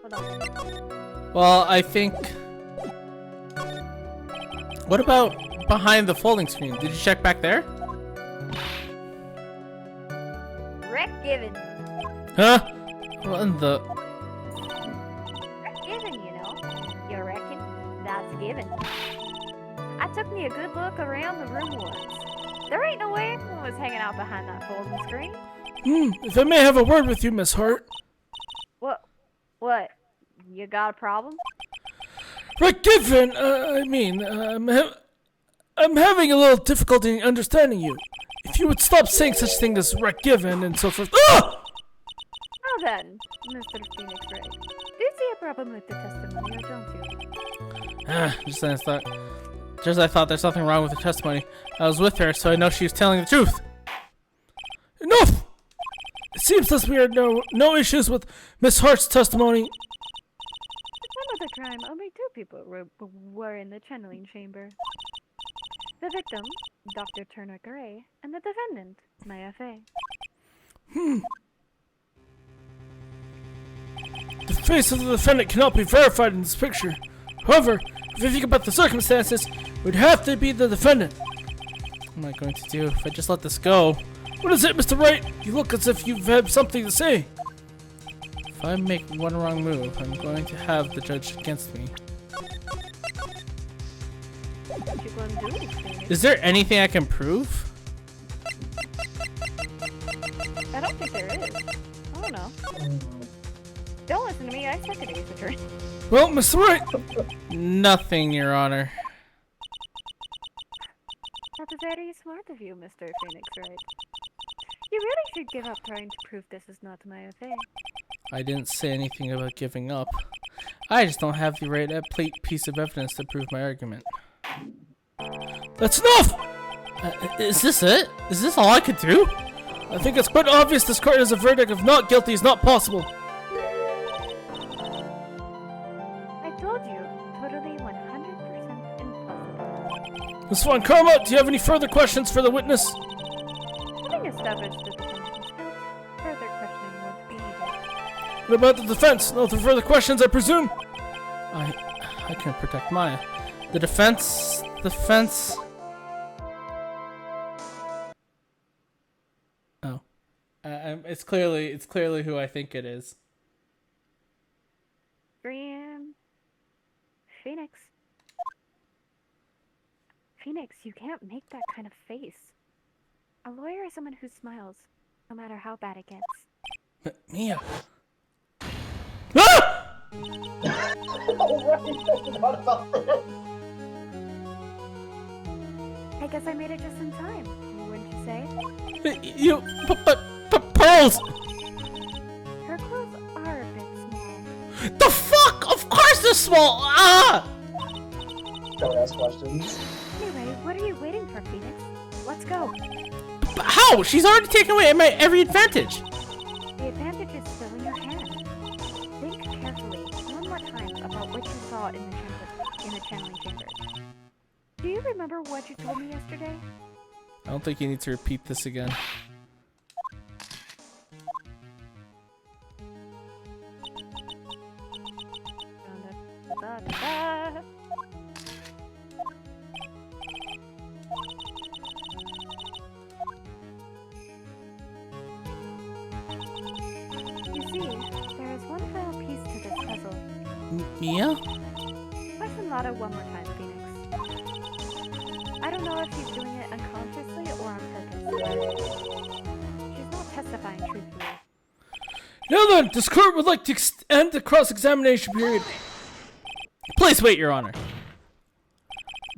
Hold on. Well, I think... What about behind the folding screen? Did you check back there? Wreck given. Huh? What in the... Wreck given, you know. You reckon? That's a given. I took me a good look around the room once. There ain't no way anyone was hanging out behind that folding screen. If I may have a word with you, Miss Hart. What? What? You got a problem? Right, given, I'm having a little difficulty understanding you. If you would stop saying such thing as right given and so forth. Ah! Now then, Mr. Phoenix Wright. Do you see a problem with the testimony, or don't you? Just as I thought there's something wrong with her testimony. I was with her, so I know she was telling the truth. Enough! It seems thus we had no issues with Miss Hart's testimony. At the time of the crime, only two people were in the channeling chamber. The victim, Dr. Turner Gray, and the defendant, Maya Fay. The face of the defendant cannot be verified in this picture. However, if you think about the circumstances, it would have to be the defendant. What am I going to do if I just let this go? What is it, Mr. Wright? You look as if you've had something to say. If I make one wrong move, I'm going to have the judge against me. What you gonna do, Phoenix? Is there anything I can prove? I don't think there is. I don't know. Don't listen to me, I suck at Ace Attorney. Well, Mr. Wright, Nothing, Your Honor. That's very smart of you, Mr. Phoenix Wright. You really should give up trying to prove this is not Maya Fay. I didn't say anything about giving up. I just don't have the right piece of evidence to prove my argument. that's enough! Is this it? Is this all I could do? I think it's quite obvious this court has a verdict of not guilty is not possible. I told you, totally 100% impossible. Ms. Von Karma, do you have any further questions for the witness? Having established that the What about the defense? No further questions, I presume? I can protect Maya. The defense. Oh, it's clearly who I think it is. Dream. Phoenix. Phoenix, you can't make that kind of face. A lawyer is someone who smiles, no matter how bad it gets. Mia. Ah! Oh, right, I forgot about that. I guess I made it just in time, wouldn't you say? But Pearls! Her clothes are a bit small. The fuck? Of course they're small! Ah! Don't ask questions. Anyway, what are you waiting for, Phoenix? Let's go. But how? She's already taken away my every advantage. The advantage is still in your hand. Think carefully one more time about what you saw in the channeling chamber. Do you remember what you told me yesterday? I don't think you need to repeat this again. Da-da-da-da. You see, there is one final piece to this puzzle. Mia? Question Lotta one more time, Phoenix. I don't know if she's doing it unconsciously or on purpose. She's not testifying truthfully. Now then, this court would like to end the cross-examination period. Please wait, Your Honor.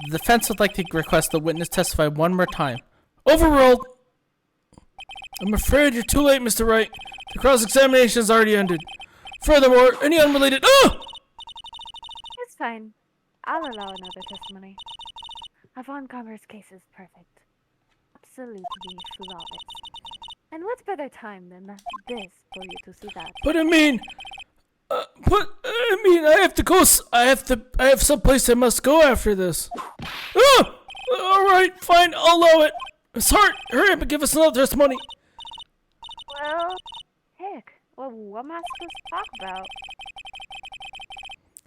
The defense would like to request the witness testify one more time. Overruled. I'm afraid you're too late, Mr. Wright. The cross-examination has already ended. Furthermore, any unrelated— Oh! It's fine. I'll allow another testimony. Yvonne Comer's case is perfect. Absolutely flawless. And what's better time than this for you to see that? But I mean, I have to go. I have someplace I must go after this. Oh! All right, fine. I'll allow it. Miss Hart, hurry up and give us another testimony. Well, heck. Well, what am I supposed to talk about?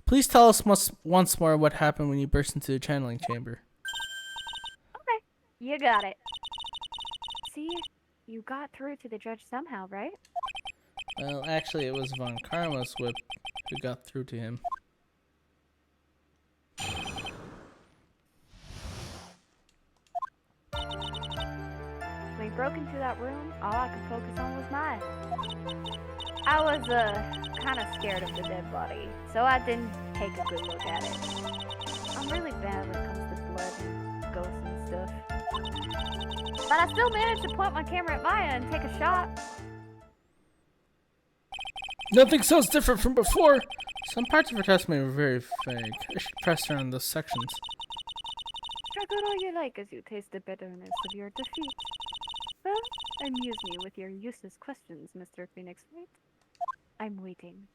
Please tell us once more what happened when you burst into the channeling chamber. Okay, you got it. See, you got through to the judge somehow, right? Well, actually, it was Von Karma's whip who got through to him. When you broke into that room, all I could focus on was Maya. I was, kind of scared of the dead body, so I didn't take a good look at it. I'm really bad when it comes to blood and ghosts and stuff. But I still managed to point my camera at Maya and take a shot. Nothing sounds different from before. Some parts of her testimony were very vague. I should press her on those sections. Struggle all you like as you taste the bitterness of your defeat. Well, amuse me with your useless questions, Mr. Phoenix Wright. I'm waiting.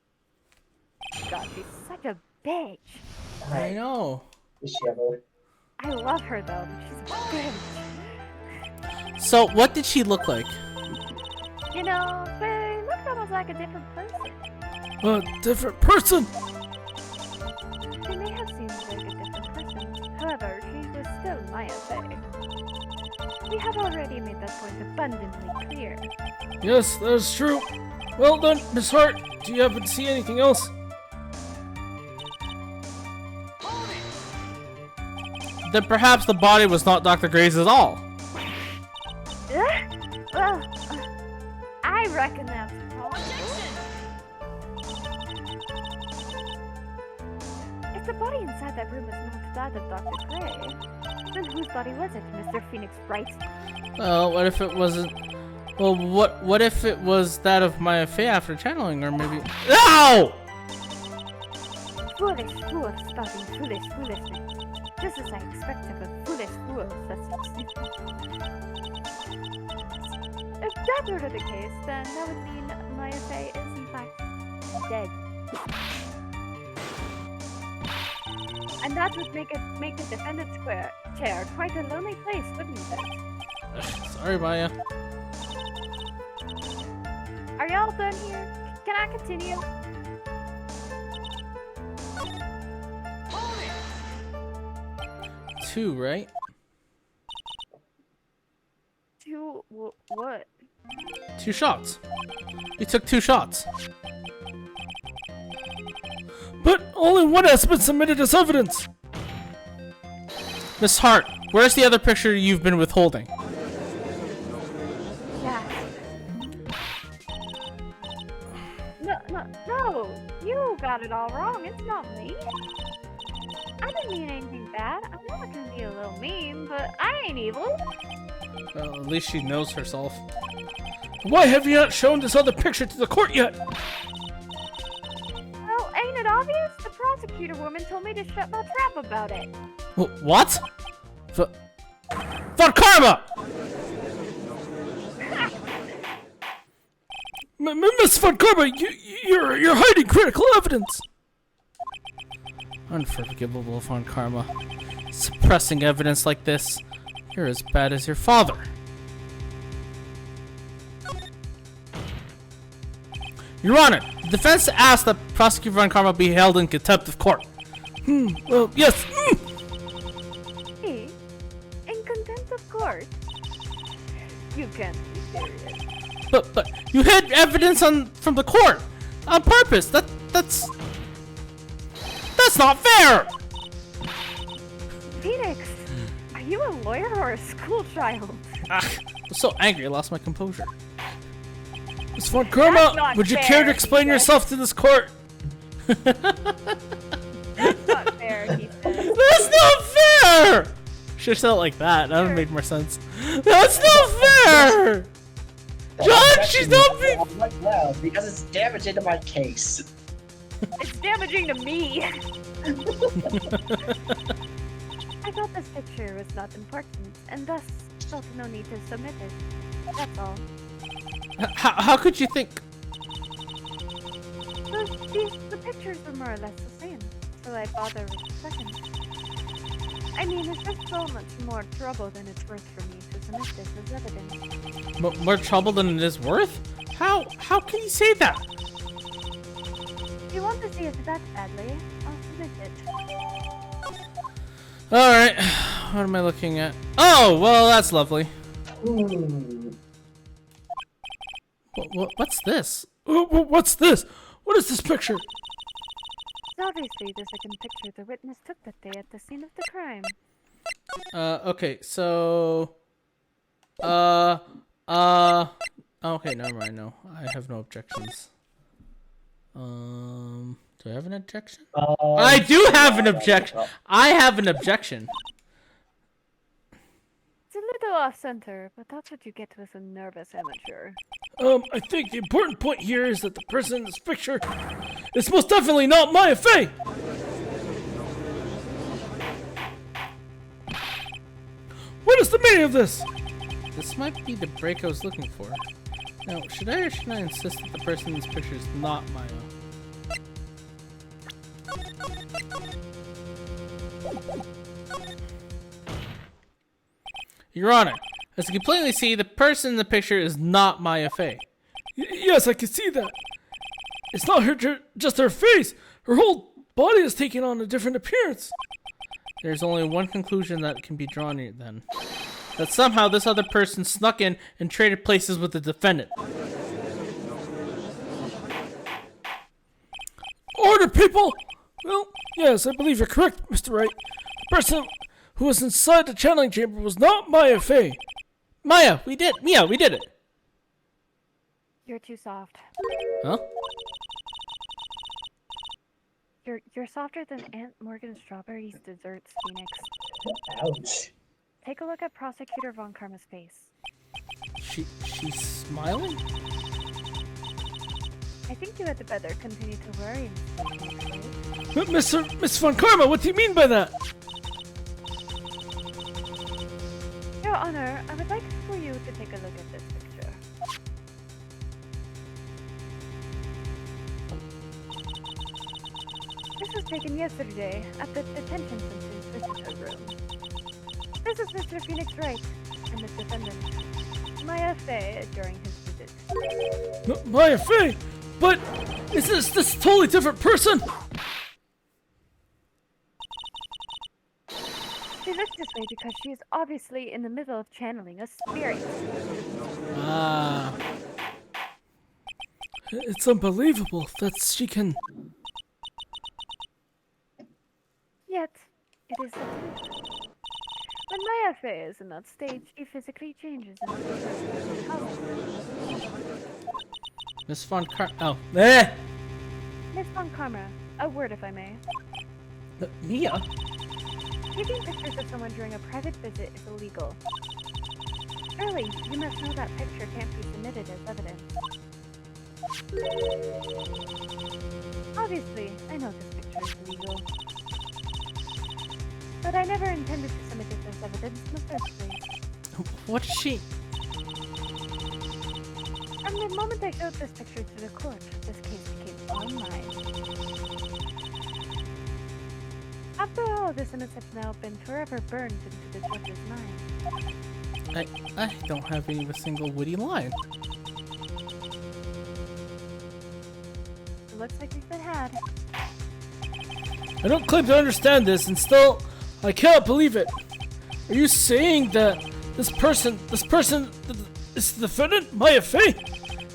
God, she's such a bitch. I know. Is she ever? I love her though, but she's a bitch. So, what did she look like? You know, she looked almost like a different person. A different person. She may have seemed like a different person. However, she was still Maya Fey. We have already made that point abundantly clear. Yes, that is true. Well then, Miss Hart, do you happen to see anything else? Then perhaps the body was not Dr. Gray's at all. Well, I reckon that's possible. If the body inside that room is not that of Dr. Gray, then whose body was it, Mr. Phoenix Wright? Well, what if it wasn't? Well, what if it was that of Maya Fey after channeling, or maybe? Ow! Foolish fool spouting foolishness. Just as I expect of a foolish fool such as you. If that were the case, then that would mean Maya Fey is in fact dead. And that would make the defendant's chair quite a lonely place, wouldn't it? Sorry, Maya. Are y'all done here? Can I continue? Two, right? What? 2 shots. You took 2 shots. But only one has been submitted as evidence. Miss Hart, where's the other picture you've been withholding? Yeah. No, you got it all wrong. It's not me. I didn't mean anything bad. I'm not gonna be a little mean, but I ain't evil. Well, at least she knows herself. Why have you not shown this other picture to the court yet? Well, ain't it obvious? The prosecutor woman told me to shut my trap about it. What? Von Karma! Miss Von Karma, you're hiding critical evidence. Unforgivable, Von Karma. Suppressing evidence like this. You're as bad as your father. Your Honor, the defense asked that Prosecutor Von Karma be held in contempt of court. Well, yes. Me? In contempt of court? You can't be serious. But you hid evidence from the court on purpose. That's not fair. Phoenix, are you a lawyer or a school child? I'm so angry I lost my composure. Miss Von That's Karma, not would you fair, care to explain Ethan. yourself to this court? That's not fair, he says. That's not fair! Should've said it like that. That would've made more sense. That's not fair! John, she's not being... Right now, because it's damaging to my case. It's damaging to me. I thought this picture was not important, and thus felt no need to submit it. That's all. How could you think? The pictures were more or less the same, so I bothered with the second. I mean, it's just so much more trouble than it's worth for me to submit this as evidence. More trouble than it is worth? How can you say that? If you want to see it that badly, I'll submit it. Alright, what am I looking at? Oh, well, that's lovely. What's this? What's this? What is this picture? It's obviously the second picture the witness took that day at the scene of the crime. Okay, so... Okay, never mind, no. I have no objections. Do I have an objection? I do have an objection! I have an objection. It's a little off-center, but that's what you get with a nervous amateur. I think the important point here is that the person in this picture is most definitely not Maya Fey. What is the meaning of this? This might be the break I was looking for. Now, should I or should I insist that the person in this picture is not Maya? Your Honor, as you can plainly see, the person in the picture is not Maya Fey. Yes, I can see that. It's not her, just her face. Her whole body is taking on a different appearance. There's only one conclusion that can be drawn here, then. That somehow this other person snuck in and traded places with the defendant. Order, people! Well, yes, I believe you're correct, Mr. Wright. The person who was inside the channeling chamber was not Maya Fey. Mia, we did it. You're too soft. Huh? You're softer than Aunt Morgan Strawberry's desserts, Phoenix. Ouch. Take a look at Prosecutor Von Karma's face. She's smiling? I think you had better continue to worry. Miss Von Karma, what do you mean by that? Your Honor, I would like for you to take a look at this picture. This was taken yesterday at the detention center's visitor room. This is Mr. Phoenix Wright and the defendant, Maya Fey, during his visit. Maya Fey? But is this a totally different person? She looks this way because she is obviously in the middle of channeling a spirit. Ah. It's unbelievable that she can... Yet, it is the truth. When Maya Fey is in that stage, she physically changes into the person who tells her. Miss Von Car- oh. Eh! Miss Von Karma, a word if I may. Mia? Taking pictures of someone during a private visit is illegal. Surely, you must know that picture can't be submitted as evidence. Obviously, I know this picture is illegal. But I never intended to submit it as evidence in the first place. What is she? From the moment I showed this picture to the court, this case became all mine. After all, this image has now been forever burned into the judge's mind. I don't have any of a single witty line. It looks like we've been had. I don't claim to understand this, and still, I cannot believe it. Are you saying that this person is the defendant, Maya Fey?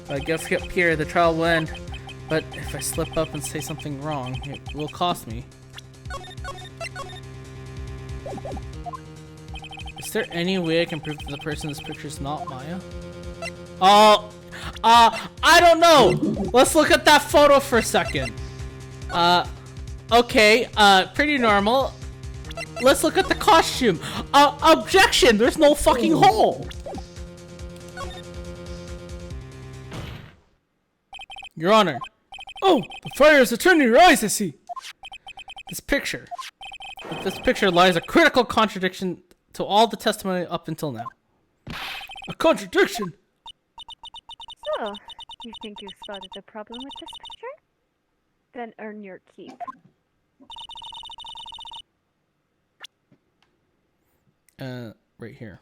If I get up here, the trial will end. But if I slip up and say something wrong, it will cost me. Is there any way I can prove that the person in this picture is not Maya? Oh, I don't know. Let's look at that photo for a second. Okay, pretty normal. Let's look at the costume. Objection! There's no fucking hole. Your Honor. Oh, the fire is turning your eyes, I see. This picture. With this picture lies a critical contradiction to all the testimony up until now. A contradiction? So, you think you've spotted the problem with this picture? Then earn your keep. Right here.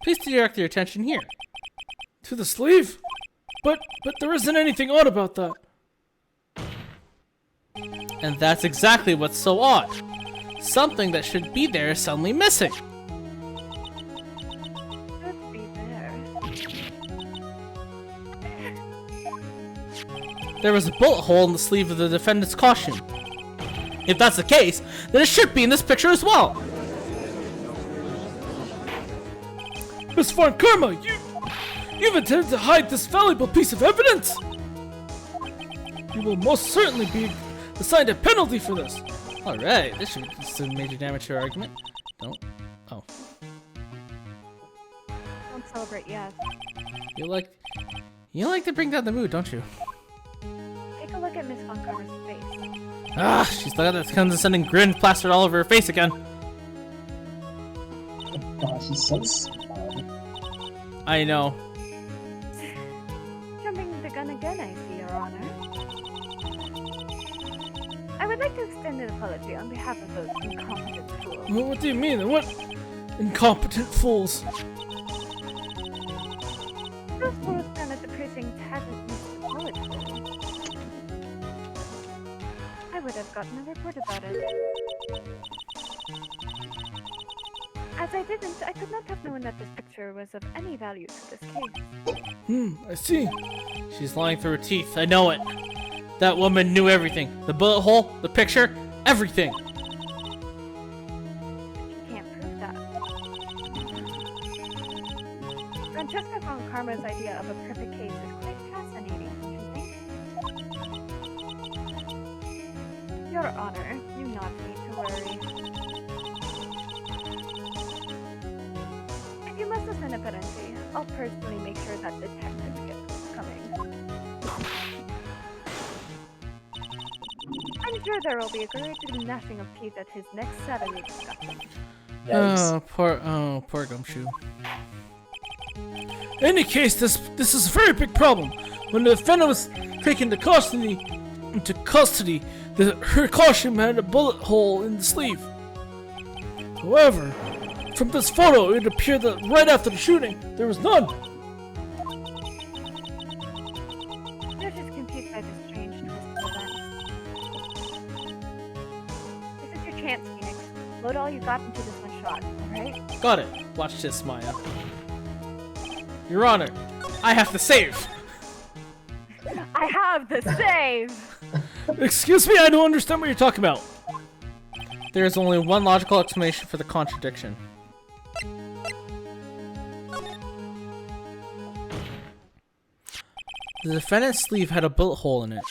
Please direct your attention here. To the sleeve? But there isn't anything odd about that. And that's exactly what's so odd. Something that should be there is suddenly missing. Should be there. There was a bullet hole in the sleeve of the defendant's costume. If that's the case, then it should be in this picture as well. Miss Von Karma, you've intended to hide this valuable piece of evidence! You will most certainly be assigned a penalty for this. Alright, this should be some major damage to your argument. Don't. Oh. Don't celebrate yet. You like to bring down the mood, don't you? Take a look at Miss Von Karma's face. Ah, she's got that condescending grin plastered all over her face again. Oh gosh, he's so smart. I know. Jumping the gun again, I see, Your Honor. I would like to extend an apology on behalf of those incompetent fools. What do you mean? What incompetent fools? Those fools down at the precinct hadn't missed the bullet hole. I would have gotten a report about it. As I didn't, I could not have known that this picture was of any value to this case. I see. She's lying through her teeth. I know it. That woman knew everything. The bullet hole, the picture, everything. You can't prove that. Francesca Von Karma's idea of a perfect case is quite fascinating, don't you think? Your Honor, you not need to worry. If you must assign a penalty, I'll personally make sure that detectives get what's coming. I'm sure there will be a great gnashing of teeth at his next salary discussion. Yikes. Poor Gumshoe. In any case, this is a very big problem. When the defendant was taken into custody, her costume had a bullet hole in the sleeve. However, from this photo, it appeared that right after the shooting, there was none. chance, Phoenix. Load all you got into this one shot, alright? Got it. Watch this, Maya. Your Honor, I have to save. I have the save! Excuse me, I don't understand what you're talking about. There is only one logical explanation for the contradiction. The defendant's sleeve had a bullet hole in it.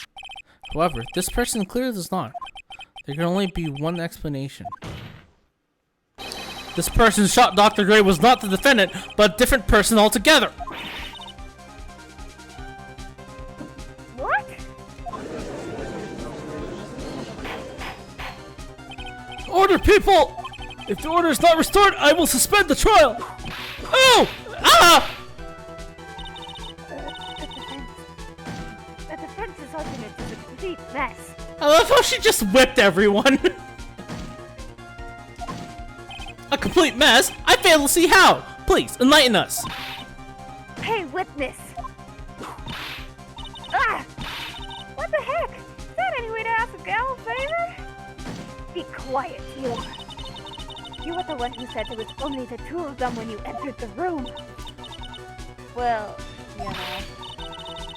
However, this person clearly does not. There can only be one explanation. This person shot Dr. Gray was not the defendant, but a different person altogether. What? Order, people! If the order is not restored, I will suspend the trial! Oh! Ah! The defense's argument is a complete mess. I love how she just whipped everyone. A complete mess? I fail to see how. Please, enlighten us. Hey, witness! Ah! What the heck? Is that any way to ask a gal a favor? Be quiet, you. You were the one who said there was only the two of them when you entered the room. Well, you know.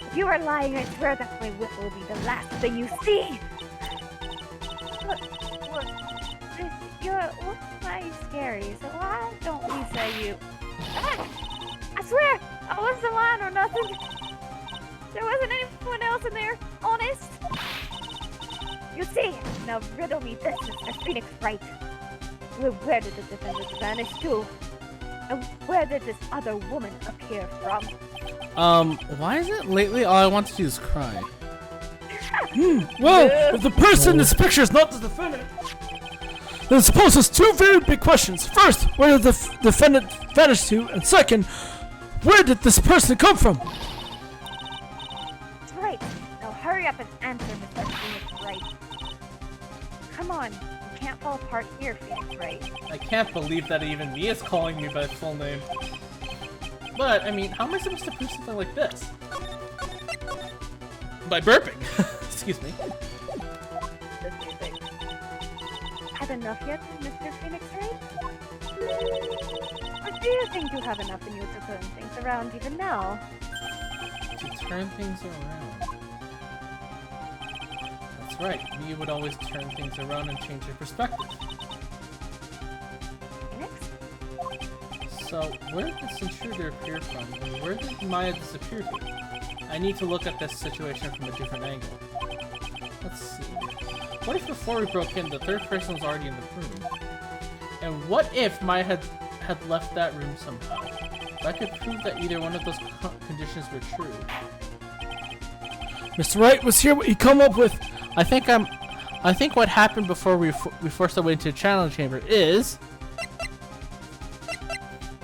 If you are lying, I swear that my whip will be the last thing you see! Look, you're mighty scary, so why don't we say you... Ah! I swear, I wasn't lying or nothing. There wasn't anyone else in there, honest. You see, now riddle me this, Mr. Phoenix Wright. Where did the defendant vanish to? And where did this other woman appear from? Why is it lately all I want to do is cry? Well, if the person in this picture is not the defendant, then it poses two very big questions. First, where did the defendant vanish to? And second, where did this person come from? That's right. Now hurry up and answer, Mr. Phoenix Wright. Come on, you can't fall apart here, Phoenix Wright. I can't believe that even me is calling me by full name. But, I mean, how am I supposed to prove something like this? By burping. Excuse me. This music. Had enough yet, Mr. Phoenix Wright? Or do you think you have enough in you to turn things around even now? To turn things around. That's right. Me would always turn things around and change your perspective. Phoenix? So, where did this intruder appear from, and where did Maya disappear to? I need to look at this situation from a different angle. Let's see. What if before we broke in, the third person was already in the room? And what if Maya had left that room somehow? That could prove that either one of those conditions were true. Mr. Wright was here. What he come up with? I think what happened before we forced our way into the channel chamber is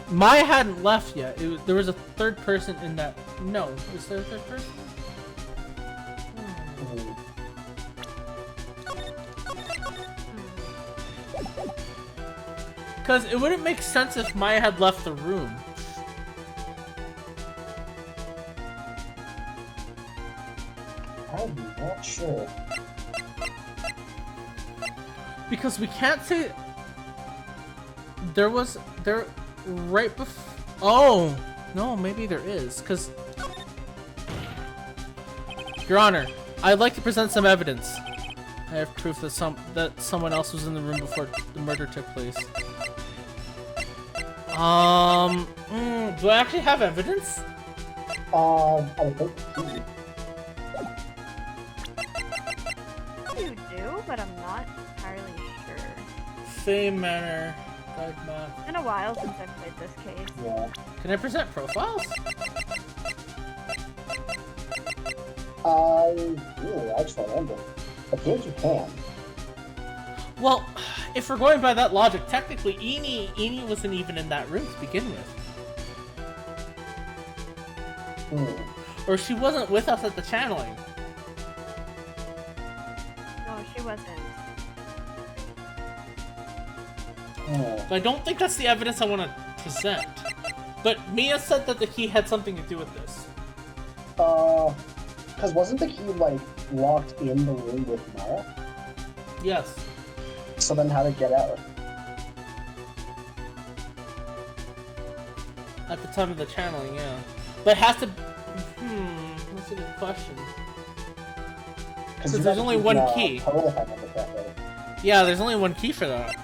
Maya hadn't left yet. There was a third person in that. No, was there a third person? Because it wouldn't make sense if Maya had left the room. I'm not sure. Because we can't say there right before. Oh no, maybe there is. Because Your Honor, I'd like to present some evidence. I have proof that someone else was in the room before the murder took place. Do I actually have evidence? I think You do, but I'm not entirely sure. Same manner. Like math. It's been a while since I've played this case. yeah. Can I present profiles? I just don't remember. I think you can. Well, if we're going by that logic, technically Eni wasn't even in that room to begin with. Or she wasn't with us at the channeling. No, she wasn't. But I don't think that's the evidence I want to present. But Mia said that the key had something to do with this. Because wasn't the key, like, locked in the room with Maya? Yes. So then how to get out? At the time of the channeling, yeah. But it has to... that's a good question. Because there's only one key. Yeah, there's only one key for that.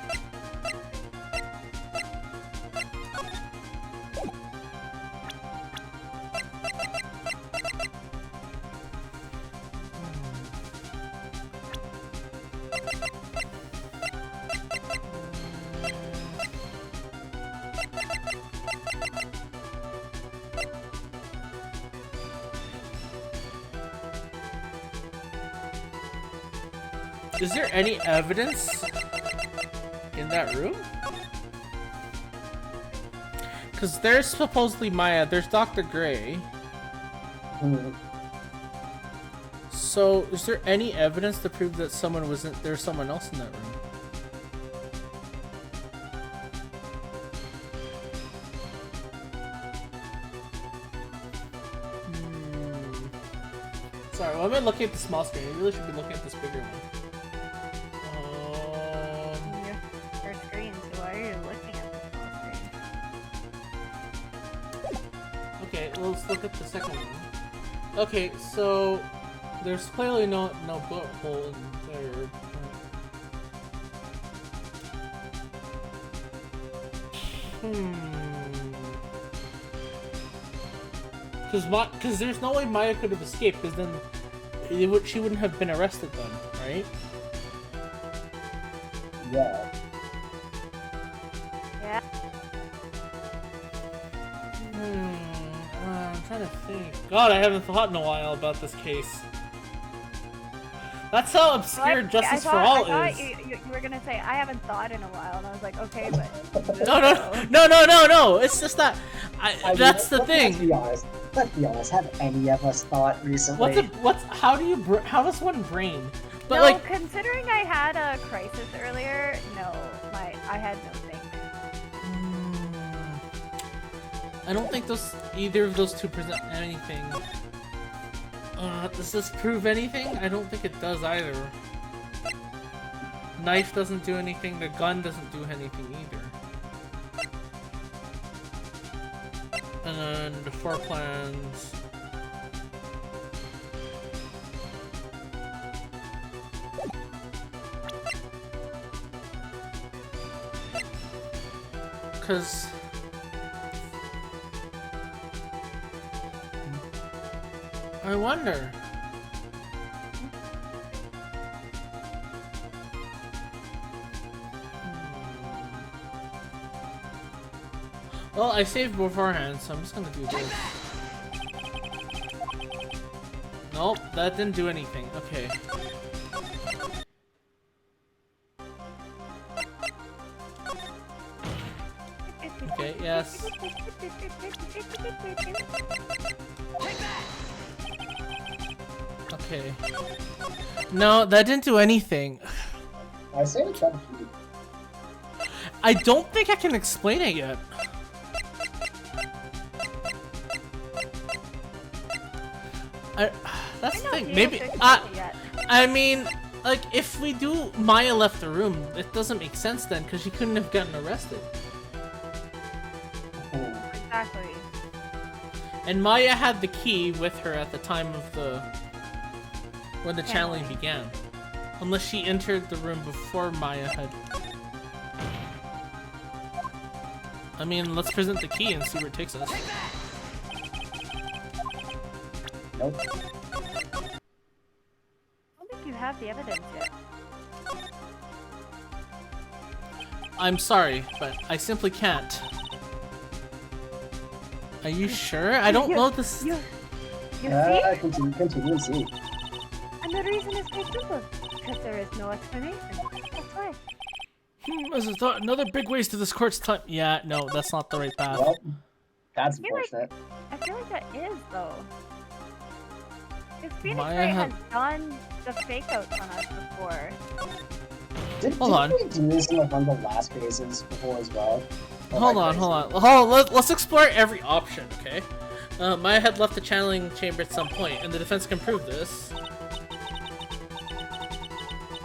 Is there any evidence in that room? Because there's supposedly Maya, there's Dr. Gray. So, is there any evidence to prove that there's someone else in that room? Sorry, why am I looking at the small screen? I really should be looking at this bigger one. Your screen, so why are you looking at the small screen? Okay, well, let's look at the second one. Okay, so there's clearly no bullet hole in there. Because there's no way Maya could have escaped, because then she wouldn't have been arrested then, right? Yeah. Yeah. I'm trying to think. God, I haven't thought in a while about this case. That's how obscure Justice for All is. I thought you were gonna say, I haven't thought in a while, and I was like, okay, but... No, it's just that... that's the thing. Let's be honest, have any of us thought recently? How does one brain? But no, like, considering I had a crisis earlier, no, I had no think. I don't think either of those two present anything. Does this prove anything? I don't think it does either. Knife doesn't do anything, the gun doesn't do anything either. And then the floor plans... Because... I wonder. Well, I saved beforehand, so I'm just gonna do this. Nope, that didn't do anything. Okay. Okay, yes. Okay. No, that didn't do anything. I say it's up to you. I don't think I can explain it yet. That's the thing. Maybe. I mean, like, if we do Maya left the room, it doesn't make sense then, because she couldn't have gotten arrested. Exactly. And Maya had the key with her at the time of when the channeling began. Unless she entered the room before Maya had... I mean, let's present the key and see where it takes us. Nope. I don't think you have the evidence yet. I'm sorry, but I simply can't. Are you sure? I don't know this... You see? Continue and see. And the reason is quite simple. Because there is no explanation. That's why. As I thought, another big waste of this court's time. Yeah, no, that's not the right path. Well, that's unfortunate. I feel like that is, though. Because Phoenix Maya Wright has done the fake-outs on us before. Hold on. Did we do this in like one of the last phases before as well? Hold on. Let's explore every option, okay? Maya had left the channeling chamber at some point, and the defense can prove this.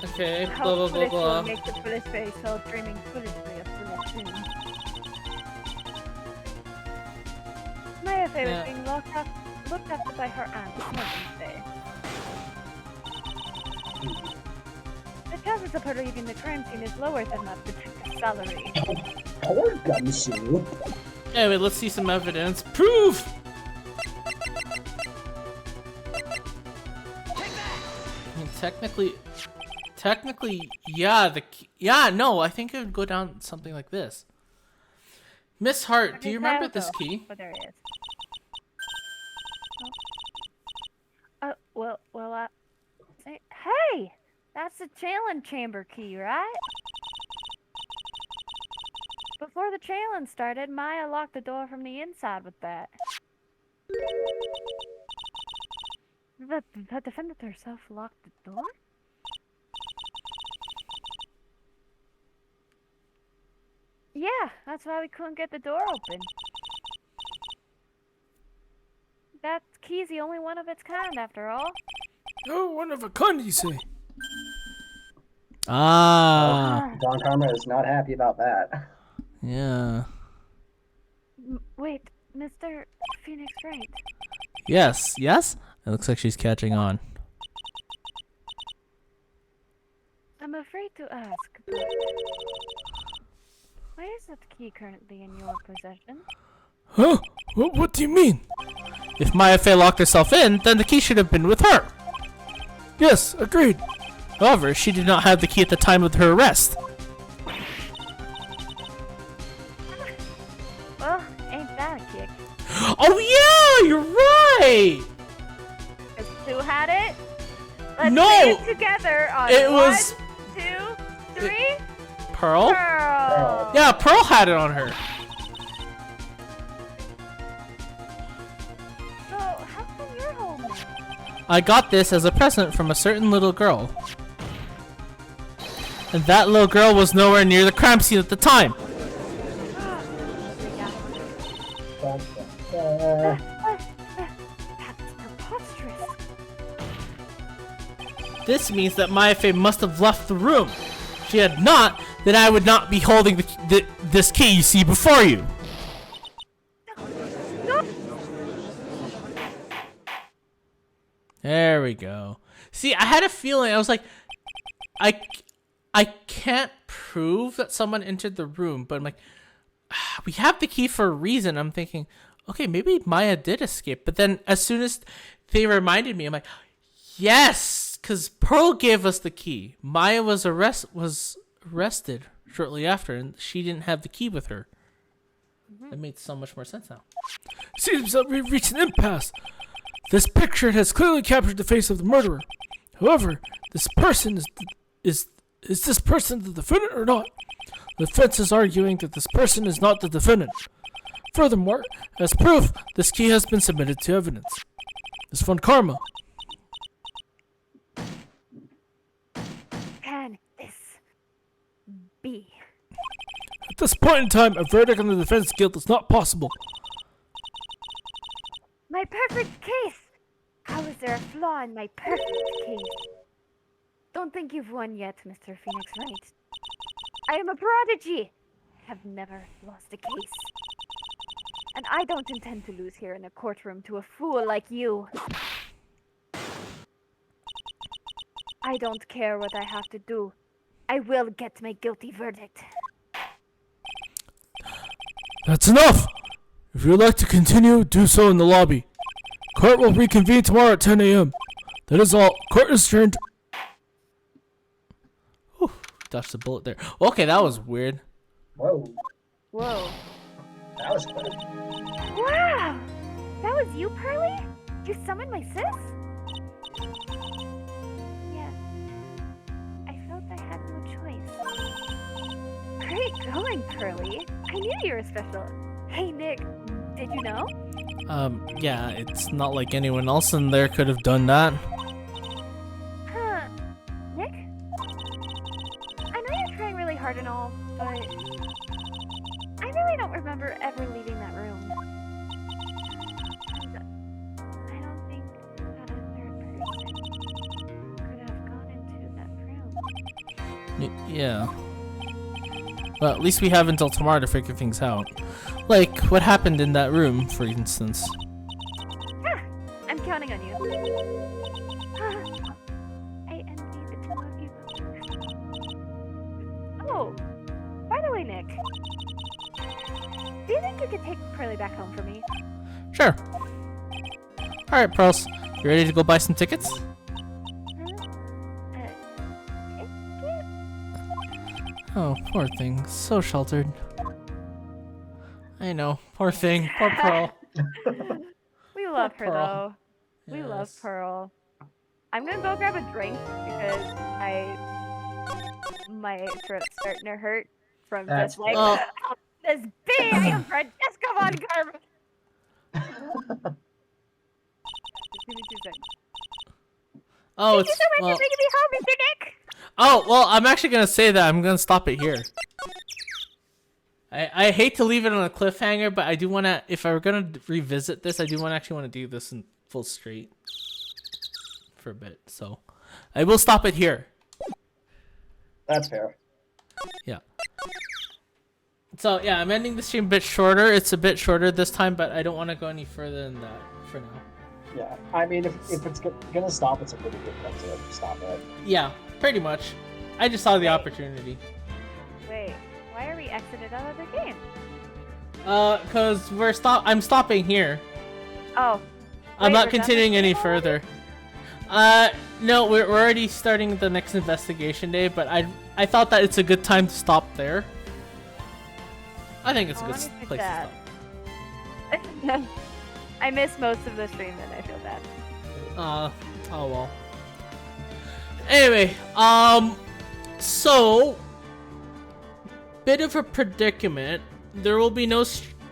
Okay, How blah blah blah foolish will blah. make the foolish fairy tale dreaming foolishly of foolish dreams. Maya Fey Yeah. was being looked after by her aunt, Morgan Fey. The chances of her leaving the crime scene is lower than that detective's salary. Poor Gumshoe. Anyway, let's see some evidence. Proof! I mean, technically, yeah, no, I think it would go down something like this. Miss Hart, do you remember this key? Oh, there it is. Hey! That's the challenge chamber key, right? Before the challenge started, Maya locked the door from the inside with that. The defendant herself locked the door? Yeah, that's why we couldn't get the door open. That key's the only one of its kind, after all. Oh, one of a kind, you say? Ah, Don Karma is not happy about that. yeah. Wait, Mr. Phoenix Wright. Yes. It looks like she's catching on. I'm afraid to ask, but why is that key currently in your possession? Huh? What do you mean? If Maya Fey locked herself in, then the key should have been with her. Yes, agreed. However, she did not have the key at the time of her arrest. Well, ain't that a kick? Oh yeah, you're right. Because Sue had it? Let's No! say it together on It one, was 2, 3. Pearl. Girl. Yeah, Pearl had it on her. So, how come you're home now? I got this as a present from a certain little girl. And that little girl was nowhere near the crime scene at the time. That's preposterous. This means that Maya Fey must have left the room. If she had not, then I would not be holding this key you see before you. There we go. See, I had a feeling. I was like, I can't prove that someone entered the room, but I'm like, we have the key for a reason. I'm thinking, okay, maybe Maya did escape. But then as soon as they reminded me, I'm like, yes, because Pearl gave us the key. Maya was arrested shortly after, and she didn't have the key with her. That made so much more sense now. Seems that we've reached an impasse. This picture has clearly captured the face of the murderer. However, this person is this person the defendant or not? The defense is arguing that this person is not the defendant. Furthermore, as proof, this key has been submitted to evidence. Ms. Von Karma, Can this be? at this point in time, a verdict on the defendant's guilt is not possible. My perfect case! How is there a flaw in my perfect case? Don't think you've won yet, Mr. Phoenix Wright. I am a prodigy! Have never lost a case. And I don't intend to lose here in a courtroom to a fool like you. I don't care what I have to do. I will get my guilty verdict. That's enough! If you would like to continue, do so in the lobby. Court will reconvene tomorrow at 10 a.m. That is all. Court is adjourned. Whew, dodged a bullet there. Okay, that was weird. Whoa, Whoa. that was quick. Wow! That was you, Pearly? You summoned my sis? Yeah. I felt I had no choice. Great going, Pearly. I knew you were special. Hey, Nick, did you know? Yeah, it's not like anyone else in there could have done that. Huh. Nick? I know you're trying really hard and all, but I really don't remember ever leaving that room. And I don't think that a third person could have gone into that room. Yeah. Well, at least we have until tomorrow to figure things out. Like, what happened in that room, for instance. I'm counting on you. I envy the two of you. Oh, by the way, Nick. Do you think you could take Curly back home for me? Sure. Alright, Pearls. You ready to go buy some tickets? Huh? Oh, poor thing. So sheltered. I know. Poor thing. Poor Pearl. We love her, Pearl. though. We love Yes. Pearl. I'm gonna go grab a drink because my throat's starting to hurt from That's just like Oh. this big Francesco von Carmen. Give me 2 seconds. Oh, Thank it's you so much well. for taking me home, Mr. Nick. Oh, well, I'm actually gonna say that I'm gonna stop it here. I hate to leave it on a cliffhanger, but I do wanna. If I were gonna revisit this, I do actually want to do this in full straight for a bit. So, I will stop it here. That's fair. Yeah. So yeah, I'm ending the stream a bit shorter. It's a bit shorter this time, but I don't want to go any further than that for now. Yeah, I mean, if it's gonna stop, it's a pretty good time to stop it. Yeah, pretty much. I just saw the opportunity. Wait, why are we exited out of the game? Cause I'm stopping here. Oh. I'm Wait, not we're done continuing with any the game already? further. No, we're already starting the next investigation day, but I thought that it's a good time to stop there. I think it's a Oh, good let me fix place that. to stop. I missed most of the stream and I feel bad. Oh well. Anyway, so bit of a predicament. There will be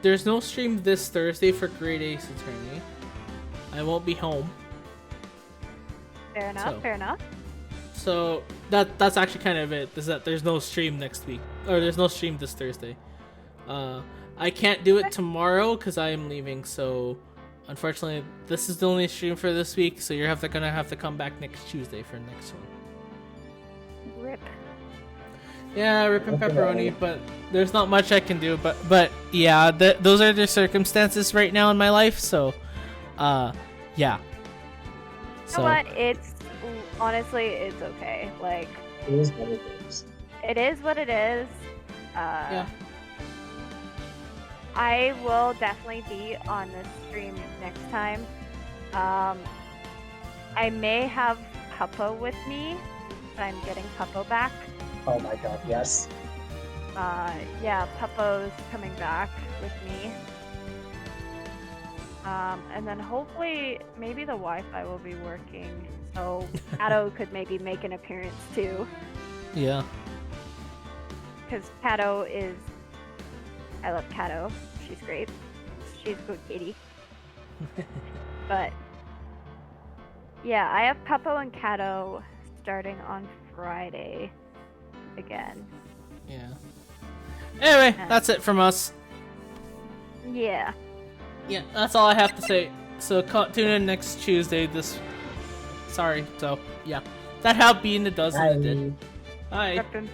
there's no stream this Thursday for Great Ace Attorney. I won't be home. Fair enough, So. fair enough. So that's actually kind of it. Is that there's no stream next week, or there's no stream this Thursday. I can't do it tomorrow because I am leaving. So unfortunately, this is the only stream for this week. So you're gonna have to come back next Tuesday for the next one. Rip. Yeah, rip and Okay. pepperoni, but there's not much I can do. But yeah, those are the circumstances right now in my life. So, yeah. You So know what? Honestly, it's okay. Like, It is what it is. it is what it is. yeah. I will definitely be on this stream next time. I may have Puppo with me. But I'm getting Puppo back. Oh my god, yes. Yeah, Puppo's coming back with me. And then hopefully, maybe the Wi-Fi will be working, so Pato could maybe make an appearance too. Yeah. Because Pato is... I love Pato. She's great. She's a good kitty. But... yeah, I have Puppo and Kato starting on Friday again. Yeah. Anyway, that's it from us. Yeah. Yeah, that's all I have to say. So tune in next Tuesday. Sorry. So yeah, that helped being the dozen it did. Bye. Reppin'.